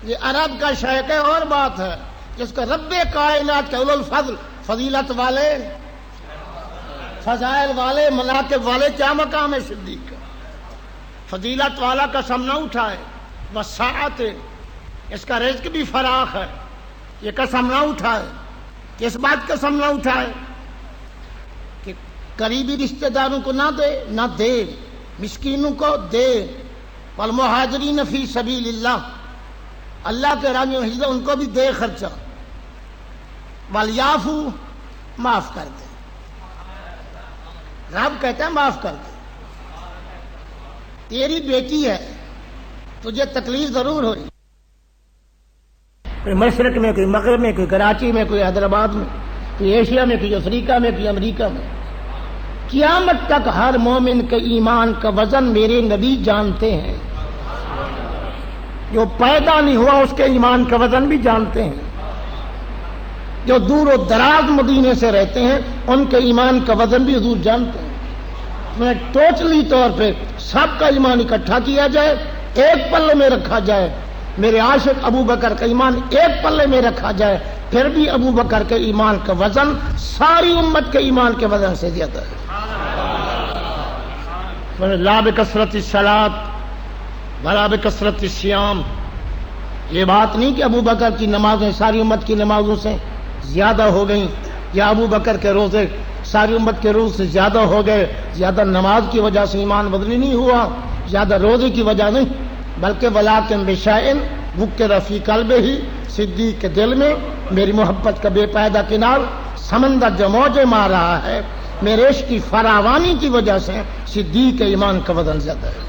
یہ عرب کا شیخ ہے اور بات ہے. جس کو رب کائنات کے اول الفضل، فضیلت والے، فضائل والے، مناقب والے، کیا مقام ہے صدیق کا؟ فضیلت والا قسم نہ اٹھائے. وسعت، اس کا رزق بھی فراخ ہے. یہ قسم نہ اٹھائے، کس بات قسم نہ اٹھائے کہ قریبی رشتہ داروں کو نہ دے، نہ دے، مسکینوں کو دے، والمہاجرین فی سبیل اللہ، اللہ کے راہ میں ہجرت ان کو بھی دے خرچہ، والیعفو، معاف کر دے۔ رب کہتا ہے معاف کر دے، تیری بیٹی ہے، تجھے تکلیف ضرور ہو رہی، کوئی مشرق میں، کوئی مغرب میں، کوئی کراچی میں، کوئی حیدرآباد میں، کوئی ایشیا میں، کوئی افریقہ میں، کوئی امریکہ میں، قیامت تک ہر مومن کے ایمان کا وزن میرے نبی جانتے ہیں، جو پیدا نہیں ہوا اس کے ایمان کا وزن بھی جانتے ہیں، جو دور و دراز مدینے سے رہتے ہیں ان کے ایمان کا وزن بھی حضور جانتے ہیں۔ میں ٹوٹلی طور پہ سب کا ایمان اکٹھا کیا جائے، ایک پلے میں رکھا جائے، میرے عاشق ابو بکر کا ایمان ایک پلے میں رکھا جائے، پھر بھی ابو بکر کے ایمان کا وزن ساری امت کے ایمان کے وزن سے زیادہ ہے۔ لا بکثرت الصلاۃ ولا بکثرت الصیام، یہ بات نہیں کہ ابو بکر کی نمازیں ساری امت کی نمازوں سے زیادہ ہو گئیں، یا ابو بکر کے روزے ساری امت کے روز سے زیادہ ہو گئے، زیادہ نماز کی وجہ سے ایمان بدلی نہیں ہوا، زیادہ روزے کی وجہ نہیں، بلکہ ولاکن بشیء ذکر فی قلبہ، صدیق کے دل میں میری محبت کا بے پائیدہ کنار سمندر جو موجیں مار رہا ہے، میرے عشق کی فراوانی کی وجہ سے صدیق کے ایمان کا وزن زیادہ ہے۔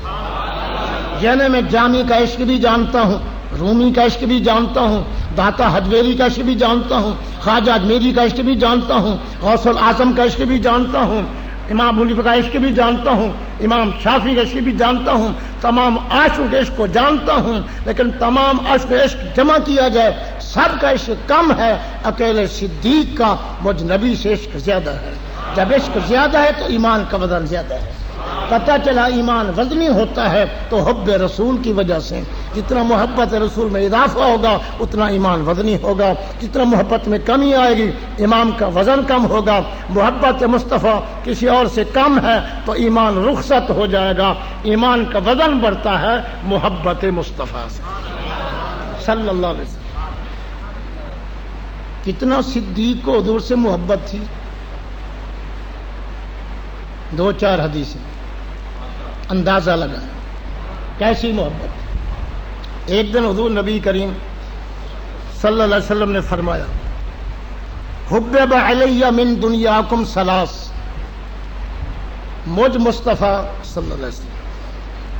یعنی میں جامی کا عشق بھی جانتا ہوں، رومی کا عشق بھی جانتا ہوں، داتا حجویری کا عشق بھی جانتا ہوں، خواجہ اجمیری کا عشق بھی جانتا ہوں، غوث الاعظم کا عشق بھی جانتا ہوں، امام ابو حنیفہ کا عشق بھی جانتا ہوں، امام شافعی کا عشق بھی جانتا ہوں، تمام عاشق کے عشق کو جانتا ہوں، لیکن تمام عاشق عشق جمع کیا جائے سب کا عشق کم ہے، اکیلے صدیق کا مجھ نبی سے عشق زیادہ ہے۔ جب عشق زیادہ ہے تو ایمان کا وزن زیادہ ہے۔ پتہ چلا ایمان وزنی ہوتا ہے تو حب رسول کی وجہ سے، جتنا محبت رسول میں اضافہ ہوگا اتنا ایمان وزنی ہوگا، جتنا محبت میں کمی آئے گی ایمان کا وزن کم ہوگا۔ محبت مصطفیٰ کسی اور سے کم ہے تو ایمان رخصت ہو جائے گا، ایمان کا وزن بڑھتا ہے محبت مصطفیٰ سے صلی اللہ علیہ وسلم۔ کتنا صدیق کو حضور سے محبت تھی، دو چار حدیثیں اندازہ لگا کیسی محبت۔ ایک دن حضور نبی کریم صلی اللہ علیہ وسلم نے فرمایا، حبب علی من دنیاکم ثلاث، مجھ مصطفیٰ صلی اللہ علیہ وسلم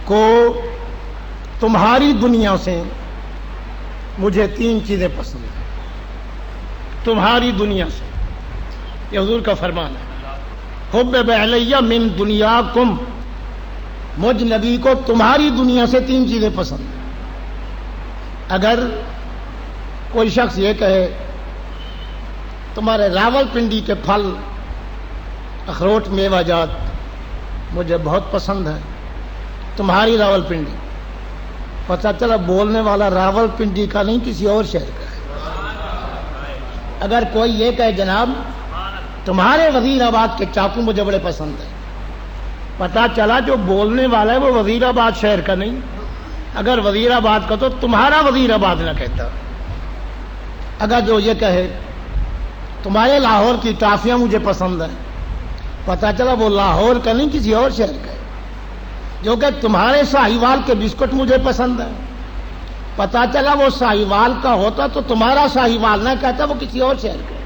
کو تمہاری دنیا سے مجھے تین چیزیں پسند ہیں، تمہاری دنیا سے، یہ حضور کا فرمان ہے۔ حبب علی من دنیاکم، مجھ نبی کو تمہاری دنیا سے تین چیزیں پسند ہیں۔ اگر کوئی شخص یہ کہے تمہارے راول پنڈی کے پھل، اخروٹ، میوہ جات مجھے بہت پسند ہے، تمہاری راول پنڈی، پتہ چلا بولنے والا راول پنڈی کا نہیں کسی اور شہر کا ہے۔ اگر کوئی یہ کہے جناب تمہارے وزیر آباد کے چاقو مجھے بڑے پسند ہیں، پتہ چلا جو بولنے والا ہے وہ وزیر آباد شہر کا نہیں، اگر وزیر آباد کا تو تمہارا وزیر آباد نہ کہتا۔ اگر جو یہ کہے تمہارے لاہور کی ٹافیاں مجھے پسند ہیں، پتہ چلا وہ لاہور کا نہیں کسی اور شہر کا ہے۔ جو کہ تمہارے ساہیوال کے بسکٹ مجھے پسند ہیں، پتہ چلا وہ ساہیوال کا ہوتا تو تمہارا ساہیوال نہ کہتا، وہ کسی اور شہر کا ہے۔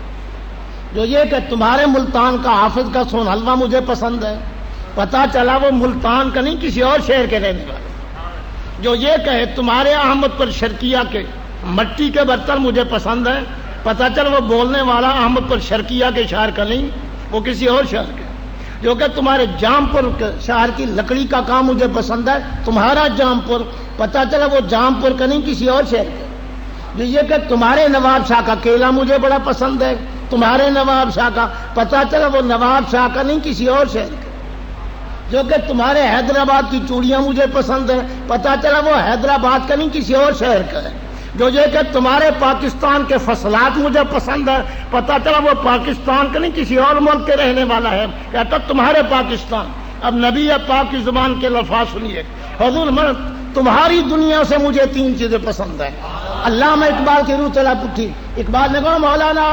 جو یہ کہ تمہارے ملتان کا حافظ کا سون حلوہ مجھے پسند ہے، پتہ چلا وہ ملتان کا نہیں کسی اور شہر کے رہنے والے۔ جو یہ کہے تمہارے احمد پر شرقیہ کے مٹی کے برتن مجھے پسند ہیں، پتہ چلا وہ بولنے والا احمد پر شرقیہ کے شہر کا نہیں، وہ کسی اور شہر کا۔ جو کہ تمہارے جام پور شہر کی لکڑی کا کام مجھے پسند ہے، تمہارا جام پور، پتہ چلا وہ جام پور کا نہیں کسی اور شہر کا۔ جو یہ کہ تمہارے نواب شاہ کا کیلا مجھے بڑا پسند ہے، تمہارے نواب شاہ کا، پتہ چلا وہ نواب شاہ کا نہیں کسی اور شہر کا۔ جو کہ تمہارے حیدرآباد کی چوڑیاں مجھے پسند ہیں، پتہ چلا وہ حیدرآباد کا نہیں کسی اور شہر کا ہے۔ جو یہ کہ تمہارے پاکستان کے فصلات مجھے پسند ہے، پتہ چلا وہ پاکستان کا نہیں کسی اور ملک کے رہنے والا ہے، کہتا تمہارے پاکستان۔ اب نبی پاک کی زبان کے الفاظ سنیے، حضور تمہاری دنیا سے مجھے تین چیزیں پسند ہیں۔ علامہ اقبال کی روح تلا پٹھی. اقبال نے کہا مولانا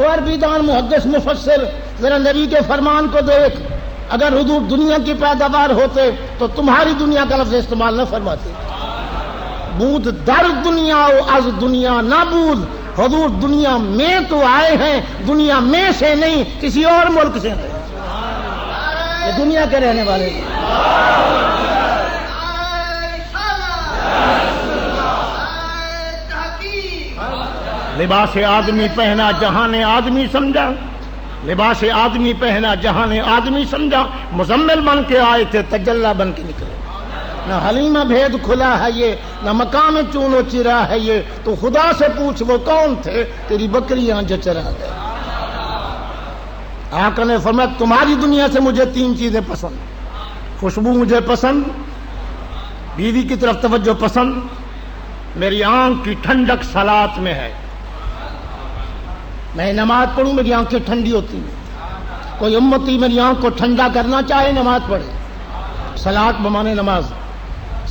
اور بھی دان محدث مفسر ذرا نبی کے فرمان کو دیکھ، اگر حضور دنیا کی پیداوار ہوتے تو تمہاری دنیا کا لفظ استعمال نہ فرماتے. بود در دنیا و از دنیا نہ بود، حضور دنیا میں تو آئے ہیں، دنیا میں سے نہیں، کسی اور ملک سے نہیں، یہ دنیا کے رہنے والے ہیں. لباس آدمی پہنا جہاں نے آدمی سمجھا، لباس آدمی پہنا جہاں نے آدمی سمجھا، مزمل بن کے آئے تھے تجلا بن کے نکلے. نہ حلیمہ بھید کھلا ہے یہ، نہ مقام چون و چرا ہے یہ، تو خدا سے پوچھ وہ کون تھے تیری بکریاں جو چرا گئے. آقا نے فرمایا تمہاری دنیا سے مجھے 3 چیزیں پسند، خوشبو مجھے پسند، بیوی کی طرف توجہ پسند، میری آنکھ کی ٹھنڈک صلات میں ہے. میں نماز پڑھوں میری آنکھیں ٹھنڈی ہوتی ہیں. کوئی امتی میری آنکھ کو ٹھنڈا کرنا چاہے نماز پڑھے. صلات بمانے نماز،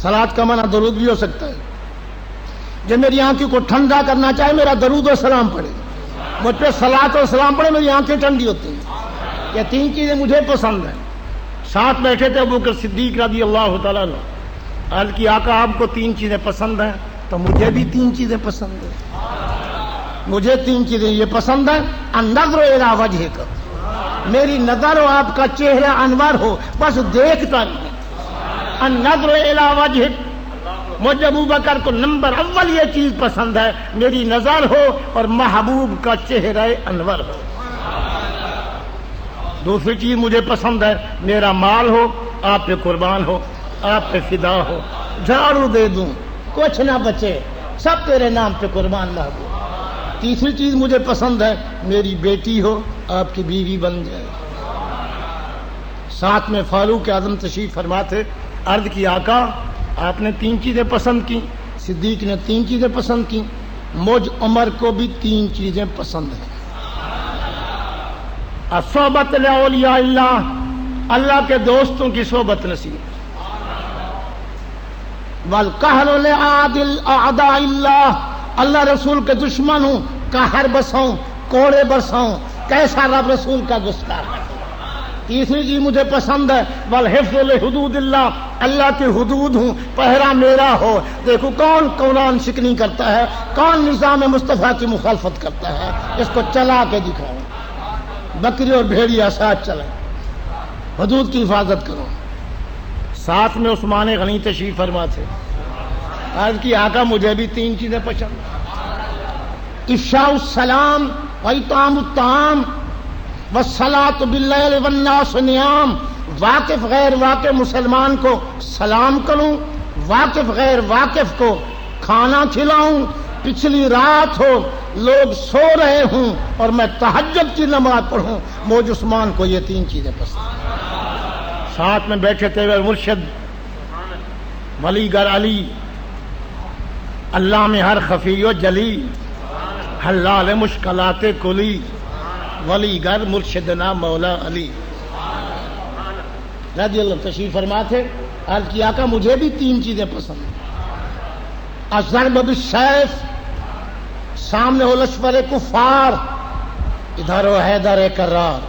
صلات کا معنی درود بھی ہو سکتا ہے. جب میری آنکھوں کو ٹھنڈا کرنا چاہے میرا درود و سلام پڑھے، مجھ پہ صلات و سلام پڑھے، میری آنکھیں ٹھنڈی ہوتی ہیں. یہ 3 چیزیں مجھے پسند ہیں. ساتھ بیٹھے تھے ابوبکر صدیق رضی اللہ تعالیٰ عنہ. عرض کی آقا آپ کو 3 چیزیں پسند ہیں تو مجھے بھی 3 چیزیں پسند ہیں. مجھے 3 چیزیں یہ پسند ہیں، النظر الی وجہک، میری نظر ہو آپ کا چہرہ انور ہو، بس دیکھتا نہیں. النظر الی وجہک، مجھے ابوبکر کو نمبر اول یہ چیز پسند ہے، میری نظر ہو اور محبوب کا چہرہ انور ہو. دوسری چیز مجھے پسند ہے میرا مال ہو، آپ پہ قربان ہو، آپ پہ فدا ہو، جھاڑو دے دوں کچھ نہ بچے، سب تیرے نام پہ قربان محبوب. تیسری چیز مجھے پسند ہے میری بیٹی ہو، آپ کی بیوی بن جائے. ساتھ میں فاروق اعظم تشریف فرما تھے. عرض کی آقا آپ نے 3 چیزیں پسند کی، صدیق نے 3 چیزیں پسند کی، مجھ عمر کو بھی 3 چیزیں پسند ہیں. الصحبت لاولیاء اللہ، اللہ کے دوستوں کی صحبت نصیب. والقہر لأعداء اللہ، اللہ رسول کے دشمن ہوں، قہر بساؤں، کوڑے برساؤں، کیسا رب رسول کا گستاخ. تیسری چیز مجھے پسند ہے والحفظ لحدود اللہ، اللہ کی حدود ہوں، پہرا میرا ہو. دیکھو کون قرآن شکنی کرتا ہے، کون نظام مصطفیٰ کی مخالفت کرتا ہے، اس کو چلا کے دکھاؤ. بکری اور بھیڑیا ساتھ چلیں، حدود کی حفاظت کرو. ساتھ میں عثمان غنی تشریف فرما تھے. عرض کی آقا مجھے بھی 3 چیزیں پسند، افشاء السلام واطعام الطعام والصلاۃ باللیل والناس نیام. واقف غیر واقف مسلمان کو سلام کروں، واقف غیر واقف کو کھانا کھلاؤں. پچھلی رات ہو، لوگ سو رہے ہوں اور میں تہجد کی نماز پڑھوں، موج عثمان کو یہ 3 چیزیں پسند. ساتھ میں بیٹھے تھے مرشد ولی گر علی، اللہ میں ہر خفی و جلی، حلال مشکلات کلی، ولی گر مرشدنا مولا علی رضی اللہ تشریف فرما تھے. عرض کی آقا مجھے بھی 3 چیزیں پسند. الضرب بالسیف، سامنے ہو لشکر کفار، ادھر ہو حیدر کرار،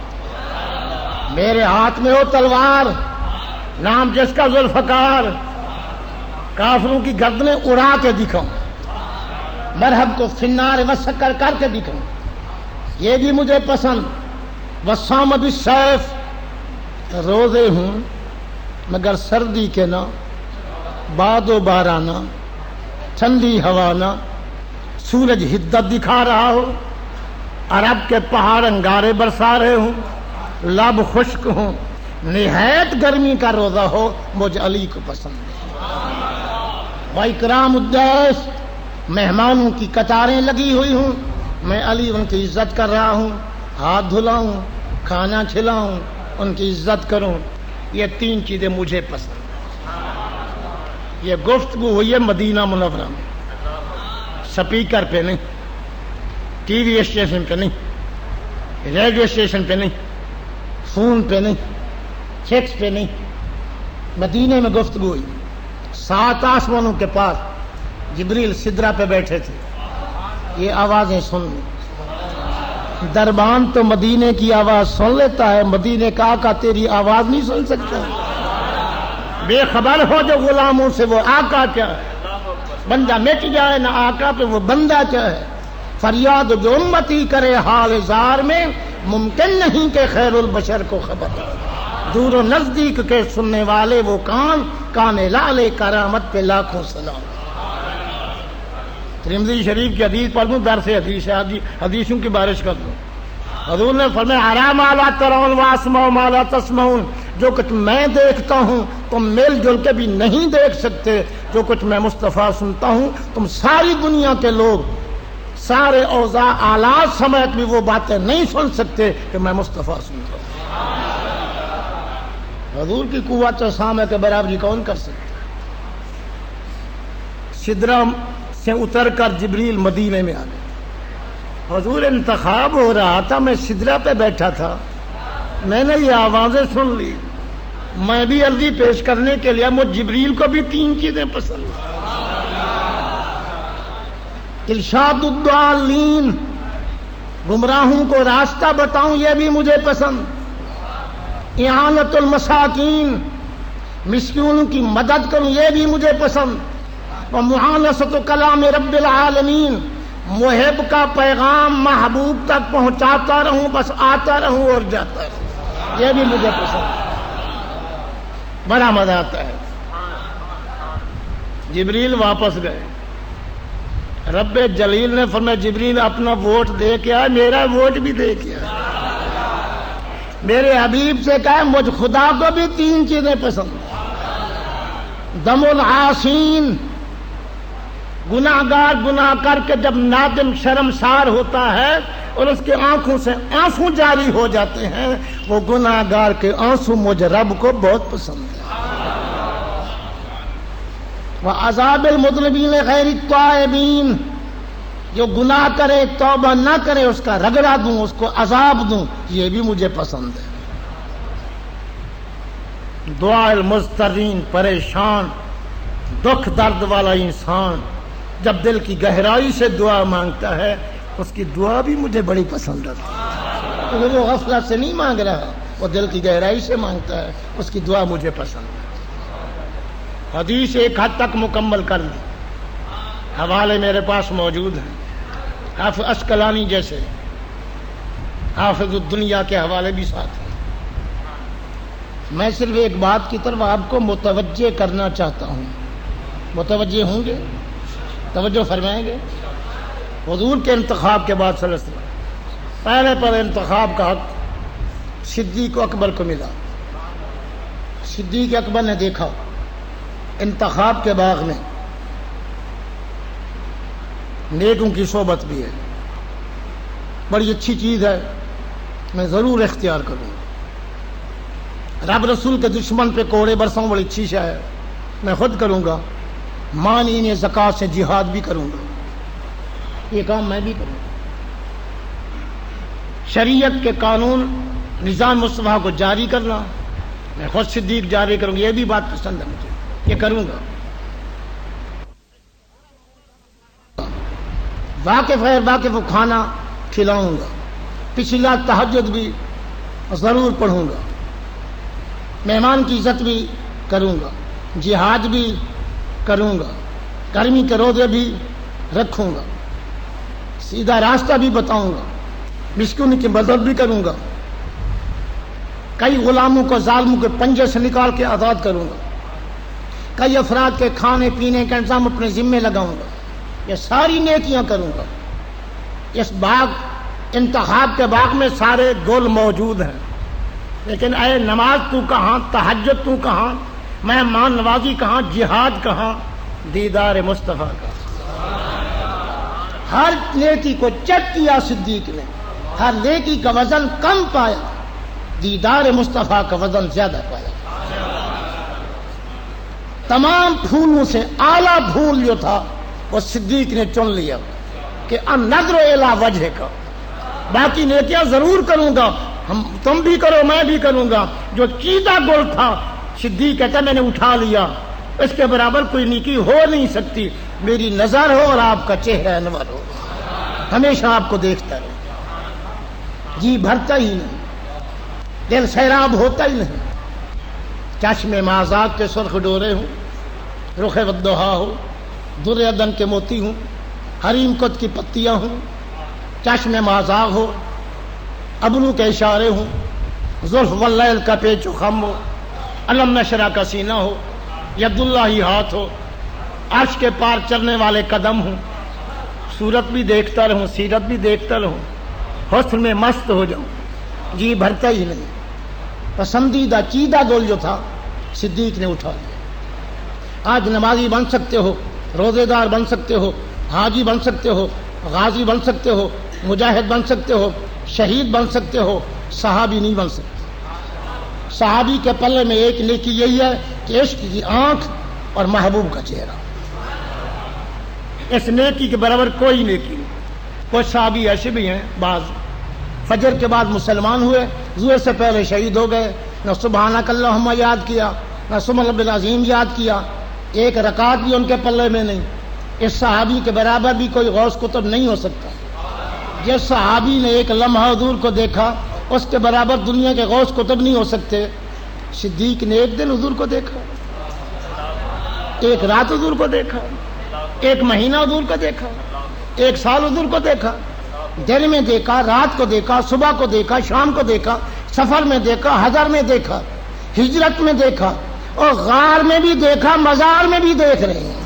میرے ہاتھ میں ہو تلوار، نام جس کا ذوالفقار، کافروں کی گردنیں اڑا کے دکھاؤں، مرحب کو فنار وسکر کر کے دکھاؤں. یہ بھی مجھے پسند. وصام بالسیف، روزے ہوں مگر سردی کے نہ، باد و بارانہ، ٹھنڈی ہوا نہ، سورج حدت دکھا رہا ہو، عرب کے پہاڑ انگارے برسا رہے ہوں، لب خشک ہوں، نہایت گرمی کا روزہ ہو، مجھے علی کو پسند ہے. وَإِكْرَامُ الضَّيْفِ، مہمانوں کی قطاریں لگی ہوئی ہوں، میں علی ان کی عزت کر رہا ہوں، ہاتھ دھلاؤں، کھانا کھلاؤں، ان کی عزت کروں. یہ 3 چیزیں مجھے پسند. یہ گفتگو ہوئی ہے مدینہ منورہ میں، سپیکر پہ نہیں، ٹی وی اسٹیشن پہ نہیں، ریڈیو اسٹیشن پہ نہیں، فون پہ نہیں، چیکس پہ نہیں، مدینے میں گفتگو ہوئی. 7 آسمانوں کے پاس جبریل سدرہ پہ بیٹھے تھے، یہ آوازیں سن لی۔ دربان تو مدینے کی آواز سن لیتا ہے، مدینے کا آقا تیری آواز نہیں سن سکتا؟ بے خبر ہو جو غلاموں سے وہ آقا کیا ہے، بندہ مٹ جائے نہ آقا پہ وہ بندہ کیا ہے۔ فریاد جو امتی کرے حال زار میں، ممکن نہیں کہ خیر البشر کو خبر۔ دور و نزدیک کے سننے والے وہ کان لالے کرامت پہ لاکھوں سلام۔ ترمذی شریف کی حدیث پڑھ دوں، درس حدیث ہے، حدیثوں کی بارش کر دوں۔ حضور نے فرمایا ارا ما لا ترون واسمع ما لا تسمعون، جو کچھ میں دیکھتا ہوں تم مل جل کے بھی نہیں دیکھ سکتے، جو کچھ میں مصطفیٰ سنتا ہوں تم ساری دنیا کے لوگ سارے اوضاع آلات سمیت بھی وہ باتیں نہیں سن سکتے کہ میں مصطفیٰ سنتا ہوں۔ حضور کی قوت و سامع کے برابری کون کر سکتا؟ سدرہ سے اتر کر جبریل مدینے میں آ گئے۔ حضور انتخاب ہو رہا تھا، میں سدرہ پہ بیٹھا تھا، میں نے یہ آوازیں سن لی، میں بھی عرضی پیش کرنے کے لیے، مجھ جبریل کو بھی 3 چیزیں پسند ہیں۔ ارشاد الضالین، گمراہوں کو راستہ بتاؤں یہ بھی مجھے پسند، اعانت المساکین، مسکینوں کی مدد کروں یہ بھی مجھے پسند، ومعانست کلام رب العالمین، محب کا پیغام محبوب تک پہنچاتا رہوں، بس آتا رہوں اور جاتا رہوں، یہ بھی مجھے پسند، بڑا مزہ آتا ہے۔ جبریل واپس گئے، رب جلیل نے فرمایا جبریل اپنا ووٹ دے کے آئے، میرا ووٹ بھی دے کے آئے۔ میرے حبیب سے کہا مجھ خدا کو بھی 3 چیزیں پسند، دم العاصین، گناہگار گناہ کر کے جب نادم شرمسار ہوتا ہے اور اس کے آنکھوں سے آنسو جاری ہو جاتے ہیں، وہ گناہگار کے آنسو مجھ رب کو بہت پسند ہے۔ وعذاب المذنبین غیر التائبین، جو گناہ کرے توبہ نہ کرے اس کا رگڑا دوں، اس کو عذاب دوں، یہ بھی مجھے پسند ہے۔ دعا المضطرین، پریشان دکھ درد والا انسان جب دل کی گہرائی سے دعا مانگتا ہے، اس کی دعا بھی مجھے بڑی پسند آتی ہے، کیونکہ وہ غفلت سے نہیں مانگ رہا، وہ دل کی گہرائی سے مانگتا ہے، اس کی دعا مجھے پسند ہے۔ حدیث ایک حد تک مکمل کر لی، حوالے میرے پاس موجود ہیں، حافظ عسقلانی جیسے حافظ الدنیا کے حوالے بھی ساتھ ہیں۔ میں صرف ایک بات کی طرف آپ کو متوجہ کرنا چاہتا ہوں، متوجہ ہوں گے؟ توجہ فرمائیں گے؟ حضور کے انتخاب کے بعد صلی اللہ علیہ وسلم پہلے پر انتخاب کا حق صدیق اکبر کو ملا۔ صدیق اکبر نے دیکھا انتخاب کے باغ میں نیکوں کی صحبت بھی ہے، بڑی اچھی چیز ہے، میں ضرور اختیار کروں گا۔ رب رسول کے دشمن پہ کوڑے برساؤں، بڑی اچھی شے ہے، میں خود کروں گا۔ مانعین زکوٰۃ سے جہاد بھی کروں گا، یہ کام میں بھی کروں گا۔ شریعت کے قانون نظام مصطفیٰ کو جاری کرنا، میں خود صدیق جاری کروں گا، یہ بھی بات پسند ہے مجھے، یہ کروں گا۔ واقف ہے واقف کھانا کھلاؤں گا، پچھلا تہجد بھی ضرور پڑھوں گا، مہمان کی عزت بھی کروں گا، جہاد بھی کروں گا، گرمی کے روزے بھی رکھوں گا، سیدھا راستہ بھی بتاؤں گا، مسکین کی مدد بھی کروں گا، کئی غلاموں کو ظالموں کے پنجے سے نکال کے آزاد کروں گا، کئی افراد کے کھانے پینے کا انتظام اپنے ذمے لگاؤں گا، یہ ساری نیکیاں کروں گا۔ اس باغ انتخاب کے باغ میں سارے گل موجود ہیں، لیکن اے نماز تو کہاں، تہجد تو کہاں، مہمان نوازی کہاں، جہاد کہاں، دیدار مصطفیٰ کا۔ ہر نیکی کو چیک کیا صدیق نے، ہر نیکی کا وزن کم پایا، دیدار مصطفیٰ کا وزن زیادہ پایا۔ تمام پھولوں سے اعلیٰ پھول جو تھا وہ صدیق نے چن لیا کہ النظر الی وجہ کا، باقی نیکیاں ضرور کروں گا، تم بھی کرو میں بھی کروں گا۔ جو چیدہ گل تھا صدیق کہتا میں نے اٹھا لیا، اس کے برابر کوئی نیکی ہو نہیں سکتی. میری نظر ہو اور آپ کا چہرہ انور ہو, ہمیشہ آپ کو دیکھتا رہے, جی بھرتا ہی نہیں, دل سیراب ہوتا ہی نہیں. چشم مازاق کے سرخ ڈورے ہوں, رخ والضحا ہو, در ادن کے موتی ہوں, حریم کت کی پتیاں ہوں, چشم مازاق ہو, ابرو کے اشارے ہوں, زلف واللیل کا پیچ و خم ہو, علم نشرہ کا سینہ ہو, ید اللہ ہی ہاتھ ہو, عرش کے پار چلنے والے قدم ہوں, صورت بھی دیکھتا رہوں, سیرت بھی دیکھتا رہوں, حسن میں مست ہو جاؤں, جی بھرتا ہی نہیں. پسندیدہ چیدہ گول جو تھا صدیق نے اٹھا لیا. آج نمازی بن سکتے ہو, روزے دار بن سکتے ہو, حاجی بن سکتے ہو, غازی بن سکتے ہو, مجاہد بن سکتے ہو, شہید بن سکتے ہو, صحابی نہیں بن سکتے. صحابی کے پلے میں ایک نیکی یہی ہے کہ عشق کی آنکھ اور محبوب کا چہرہ. اس نیکی کے برابر کوئی نیکی نہیں. کچھ صحابی ایسے بھی ہیں, بعض فجر کے بعد مسلمان ہوئے, ظہر سے پہلے شہید ہو گئے, نہ سبحانک اللہم یاد کیا, نہ سبحان رب العظیم یاد کیا, ایک رکعت بھی ان کے پلے میں نہیں. اس صحابی کے برابر بھی کوئی غوث قطب نہیں ہو سکتا. جس صحابی نے ایک لمحہ حضور کو دیکھا اس کے برابر دنیا کے غوث قطب نہیں ہو سکتے. صدیق نے ایک دن حضور کو دیکھا, ایک رات حضور کو دیکھا, ایک مہینہ حضور کو دیکھا, ایک سال حضور کو دیکھا, دن میں دیکھا, رات کو دیکھا, صبح کو دیکھا, شام کو دیکھا, سفر میں دیکھا, حضر میں دیکھا, ہجرت میں دیکھا, اور غار میں بھی دیکھا, مزار میں بھی دیکھ رہے ہیں.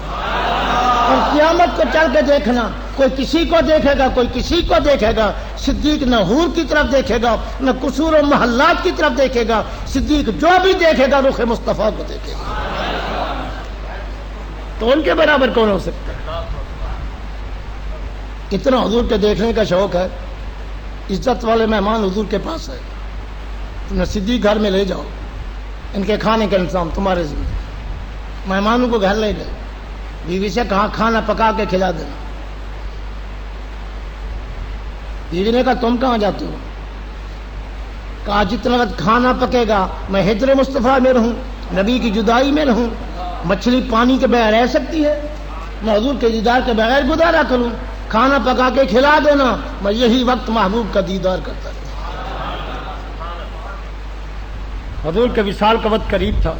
اور قیامت کو چل کے دیکھنا, کوئی کسی کو دیکھے گا, کوئی کسی کو دیکھے گا. صدیق نہ حور کی طرف دیکھے گا, نہ قصور و محلات کی طرف دیکھے گا. صدیق جو بھی دیکھے گا رخ مصطفیٰ کو دیکھے گا. تو ان کے برابر کون ہو سکتا ہے؟ کتنا حضور کے دیکھنے کا شوق ہے. عزت والے مہمان حضور کے پاس ہے, تم صدیق گھر میں لے جاؤ, ان کے کھانے کا انتظام تمہارے ذمہ. مہمانوں کو گھر لے گئے, بیوی سے کہا کھانا پکا کے کھلا دینا. بیوی نے کہا تم کہاں جاتے ہو؟ کہا جتنا وقت کھانا پکے گا میں ہجر مصطفیٰ میں رہوں, نبی کی جدائی میں رہوں. مچھلی پانی کے بغیر رہ سکتی ہے؟ میں حضور کے دیدار کے بغیر گزارا کروں. کھانا پکا کے کھلا دینا, میں یہی وقت محبوب کا دیدار کرتا رہوں. حضور کے وصال کا وقت قریب تھا,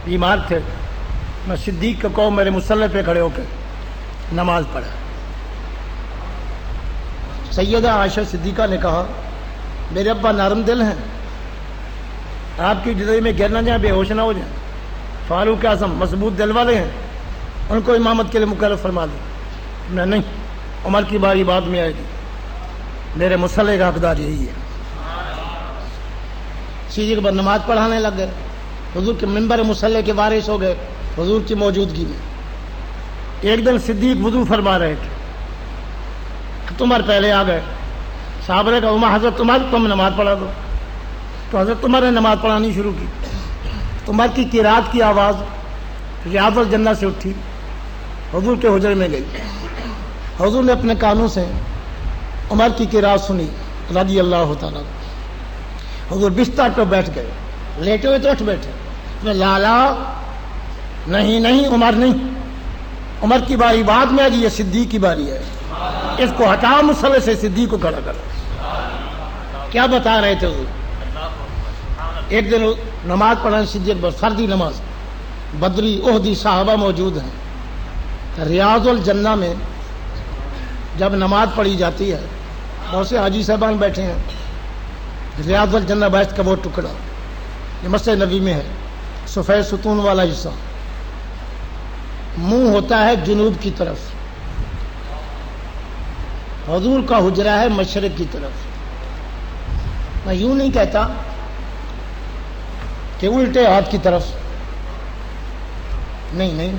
بیمار تھے. میں صدیق کو کہوں میرے مصلی پہ کھڑے ہو کے نماز پڑھا. سیدہ عائشہ صدیقہ نے کہا میرے ابا نرم دل ہیں, آپ کی جدائی میں گر نہ جائیں, بے ہوش نہ ہو جائیں. فاروق اعظم مضبوط دل والے ہیں, ان کو امامت کے لیے مقرر فرما دیں. میں نہیں, عمر کی باری بعد میں آئے گی, میرے مصلی کا حقدار یہی ہے. سیدھی کے بعد نماز پڑھانے لگ گئے. حضور کے منبر مصلی کے وارث ہو گئے حضور کی موجودگی میں. ایک دن صدیق وضو فرما رہے تھے, عمر پہلے آ گئے. صحابہ نے کہا عمر حضرت عمر تم نماز پڑھا دو. تو حضرت عمر نے نماز پڑھانی شروع کی. عمر کی قرات کی آواز ریاض الجنہ سے اٹھی, حضور کے حجرے میں گئی. حضور نے اپنے کانوں سے عمر کی قرات سنی رضی اللہ تعالیٰ. حضور بستر پہ بیٹھ گئے, لیٹے ہوئے تو اٹھ بیٹھے. لالا نہیں نہیں عمر نہیں, عمر کی باری بعد میں آ گئی, یہ صدیق کی باری ہے. اس کو ہٹاؤ مصلی سے, صدیق کو کھڑا کرو. کیا بتا رہے تھے حضور؟ ایک دن نماز پڑھنے صدیق پر, فردی نماز, بدری احدی صحابہ موجود ہیں. ریاض الجنہ میں جب نماز پڑھی جاتی ہے, بہت سے حاجی صاحبان بیٹھے ہیں. ریاض الجنہ بیت کا وہ ٹکڑا یہ مسجد نبی میں ہے, سفید ستون والا حصہ, منہ ہوتا ہے جنوب کی طرف. حضور کا حجرہ ہے مشرق کی طرف. میں یوں نہیں کہتا کہ الٹے ہاتھ کی طرف, نہیں نہیں,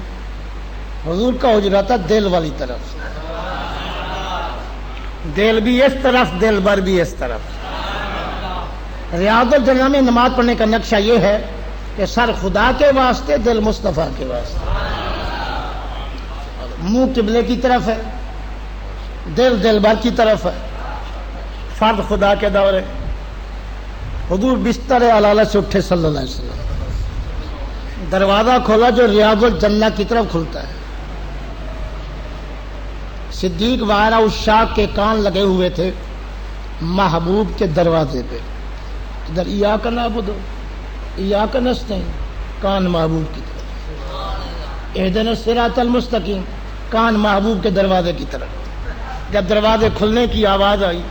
حضور کا حجرہ تھا دل والی طرف. دل بھی اس طرف, دل بر بھی اس طرف. ریاض الجنہ میں نماز پڑھنے کا نقشہ یہ ہے کہ سر خدا کے واسطے, دل مصطفیٰ کے واسطے. منہ قبلے کی طرف ہے, دل بھر کی طرف ہے. فرد خدا کے دور ہے. حضور بستر علالہ سے اٹھے صلی اللہ علیہ وسلم, دروازہ کھولا جو ریاض الجنہ کی طرف کھلتا ہے. صدیق وغیرہ عشاق کے کان لگے ہوئے تھے محبوب کے دروازے پہ. ادھر ایاک نعبد ایاک نستعین، کان محبوب کی طرف. اہدنا الصراط المستقیم، کان محبوب کے دروازے کی طرف. جب دروازے کھلنے کی آواز آئی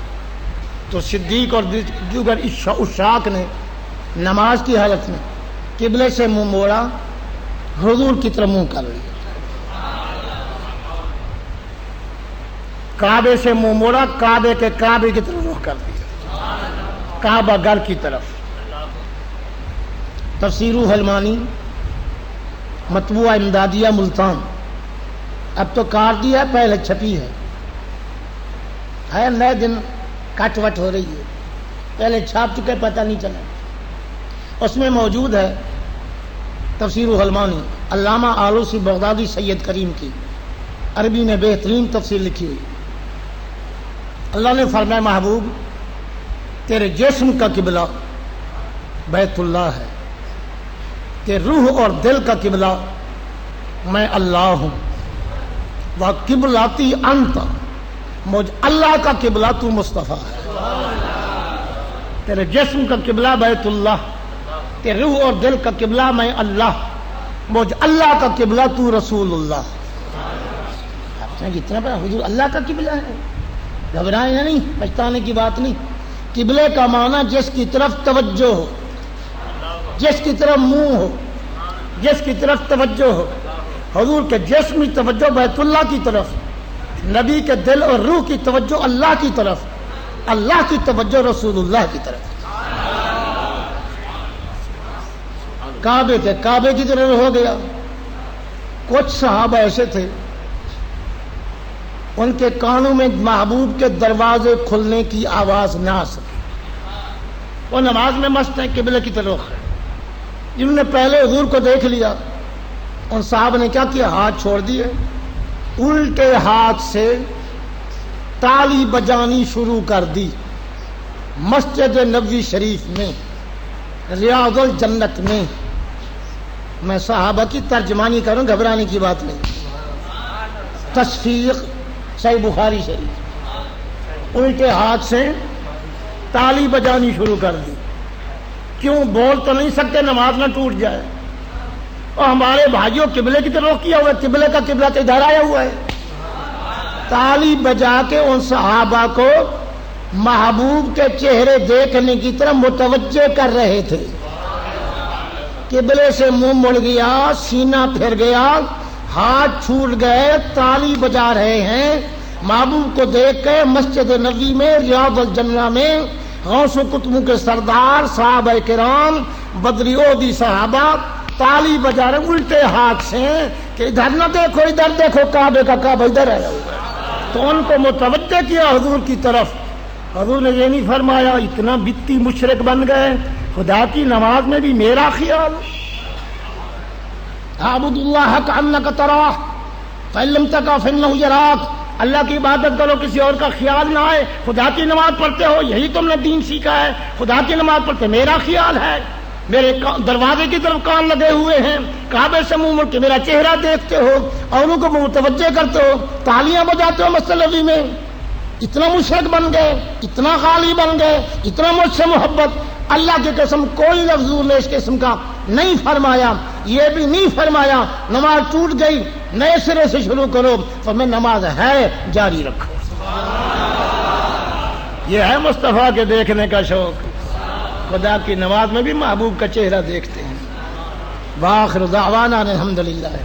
تو صدیق اور دیگر عشاق نے نماز کی حالت میں قبلے سے منہ موڑا، حضور کی طرف منہ کر لیا. کعبے سے منہ موڑا، کعبے کے کعبے کی طرف رخ کر دیا، کعبہ گھر کی طرف. تفسیر حلمانی مطبوعہ امدادیہ ملتان، اب تو کاٹ دیا، پہلے چھپی ہے نئے دن کٹ وٹ ہو رہی ہے، پہلے چھاپ چکے پتہ نہیں چلا. اس میں موجود ہے تفسیر حلمانی، علامہ آلوسی بغدادی سید کریم کی عربی میں بہترین تفسیر لکھی ہوئی. اللہ نے فرمایا محبوب تیرے جسم کا قبلہ بیت اللہ ہے، تیرے روح اور دل کا قبلہ میں اللہ ہوں. وہ قبلتی انت، مجھ اللہ کا قبلہ تو مصطفیٰ ہے. تیرے جسم کا قبلہ بیت اللہ، تیرے روح اور دل کا قبلہ میں اللہ، مجھ اللہ کا قبلہ تو رسول اللہ. جتنا بڑا حضور اللہ کا قبلہ ہے، گھبرائیں نہیں، پچھتانے کی بات نہیں. قبلے کا معنی جس کی طرف توجہ ہو، جس کی طرف منہ ہو، جس کی طرف توجہ ہو. حضور کے جسم کی توجہ بیت اللہ کی طرف، نبی کے دل اور روح کی توجہ اللہ کی طرف، اللہ کی توجہ رسول اللہ کی طرف. کعبے کے کعبے کی طرف ہو گیا. کچھ صحابہ ایسے تھے ان کے کانوں میں محبوب کے دروازے کھلنے کی آواز نہ آ سکی. وہ نماز میں مست ہیں، قبلے کی طرف. جنہوں نے پہلے حضور کو دیکھ لیا ان صاحب نے کیا کیا، ہاتھ چھوڑ دیے، الٹے ہاتھ سے تالی بجانی شروع کر دی. مسجد نبوی شریف میں، ریاض الجنت میں. میں صحابہ کی ترجمانی کروں، گھبرانے کی بات نہیں. تصفیق صحیح بخاری شریف. الٹے ہاتھ سے تالی بجانی شروع کر دی. کیوں؟ بول تو نہیں سکتے نماز نہ ٹوٹ جائے. اور ہمارے بھائیوں قبلے کی طرف کیا ہوا ہے، قبلے کا قبلہ تو ادھر آیا ہوا ہے. تالی بجا کے ان صحابہ کو محبوب کے چہرے دیکھنے کی طرف متوجہ کر رہے تھے. قبلے سے منہ مڑ گیا، سینہ پھر گیا، ہاتھ چھوٹ گئے، تالی بجا رہے ہیں. محبوب کو دیکھ کے مسجد نبوی میں، ریاض الجنہ میں غوث و کتبوں کے سردار صحابہ کرام، بدری عہدی صحابہ تالی بجا رہے الٹے ہاتھ سے کہ ادھر نہ دیکھو، ادھر دیکھو، کعبے کا کعبہ ادھر آیا ہوا ہے. تو ان کو متوجہ کیا حضور کی طرف. حضور نے یہ نہیں فرمایا اتنا بتی مشرک بن گئے، خدا کی نماز میں بھی میرا خیال. اعبد اللہ کانک تراہ فإن لم تکن فإنہ یراک. اللہ کی عبادت کرو، کسی اور کا خیال نہ آئے. خدا کی نماز پڑھتے ہو، یہی تم نے دین سیکھا ہے. خدا کی نماز پڑھتے میرا خیال ہے، میرے دروازے کی طرف کان لگے ہوئے ہیں، کعبے سے منہ مڑ کے میرا چہرہ دیکھتے ہو، اوروں کو متوجہ کرتے ہو، تالیاں بجاتے ہو مسجد نبوی میں. اتنا مشرک بن گئے، اتنا غالی بن گئے، اتنا مجھ سے محبت. اللہ کی قسم کوئی لفظ نے اس قسم کا نہیں فرمایا. یہ بھی نہیں فرمایا نماز ٹوٹ گئی نئے سرے سے شروع کرو، فرمایا نماز ہے جاری رکھو. یہ ہے مصطفیٰ کے دیکھنے کا شوق. خدا کی نماز میں بھی محبوب کا چہرہ دیکھتے ہیں. وآخر دعوانا الحمدللہ.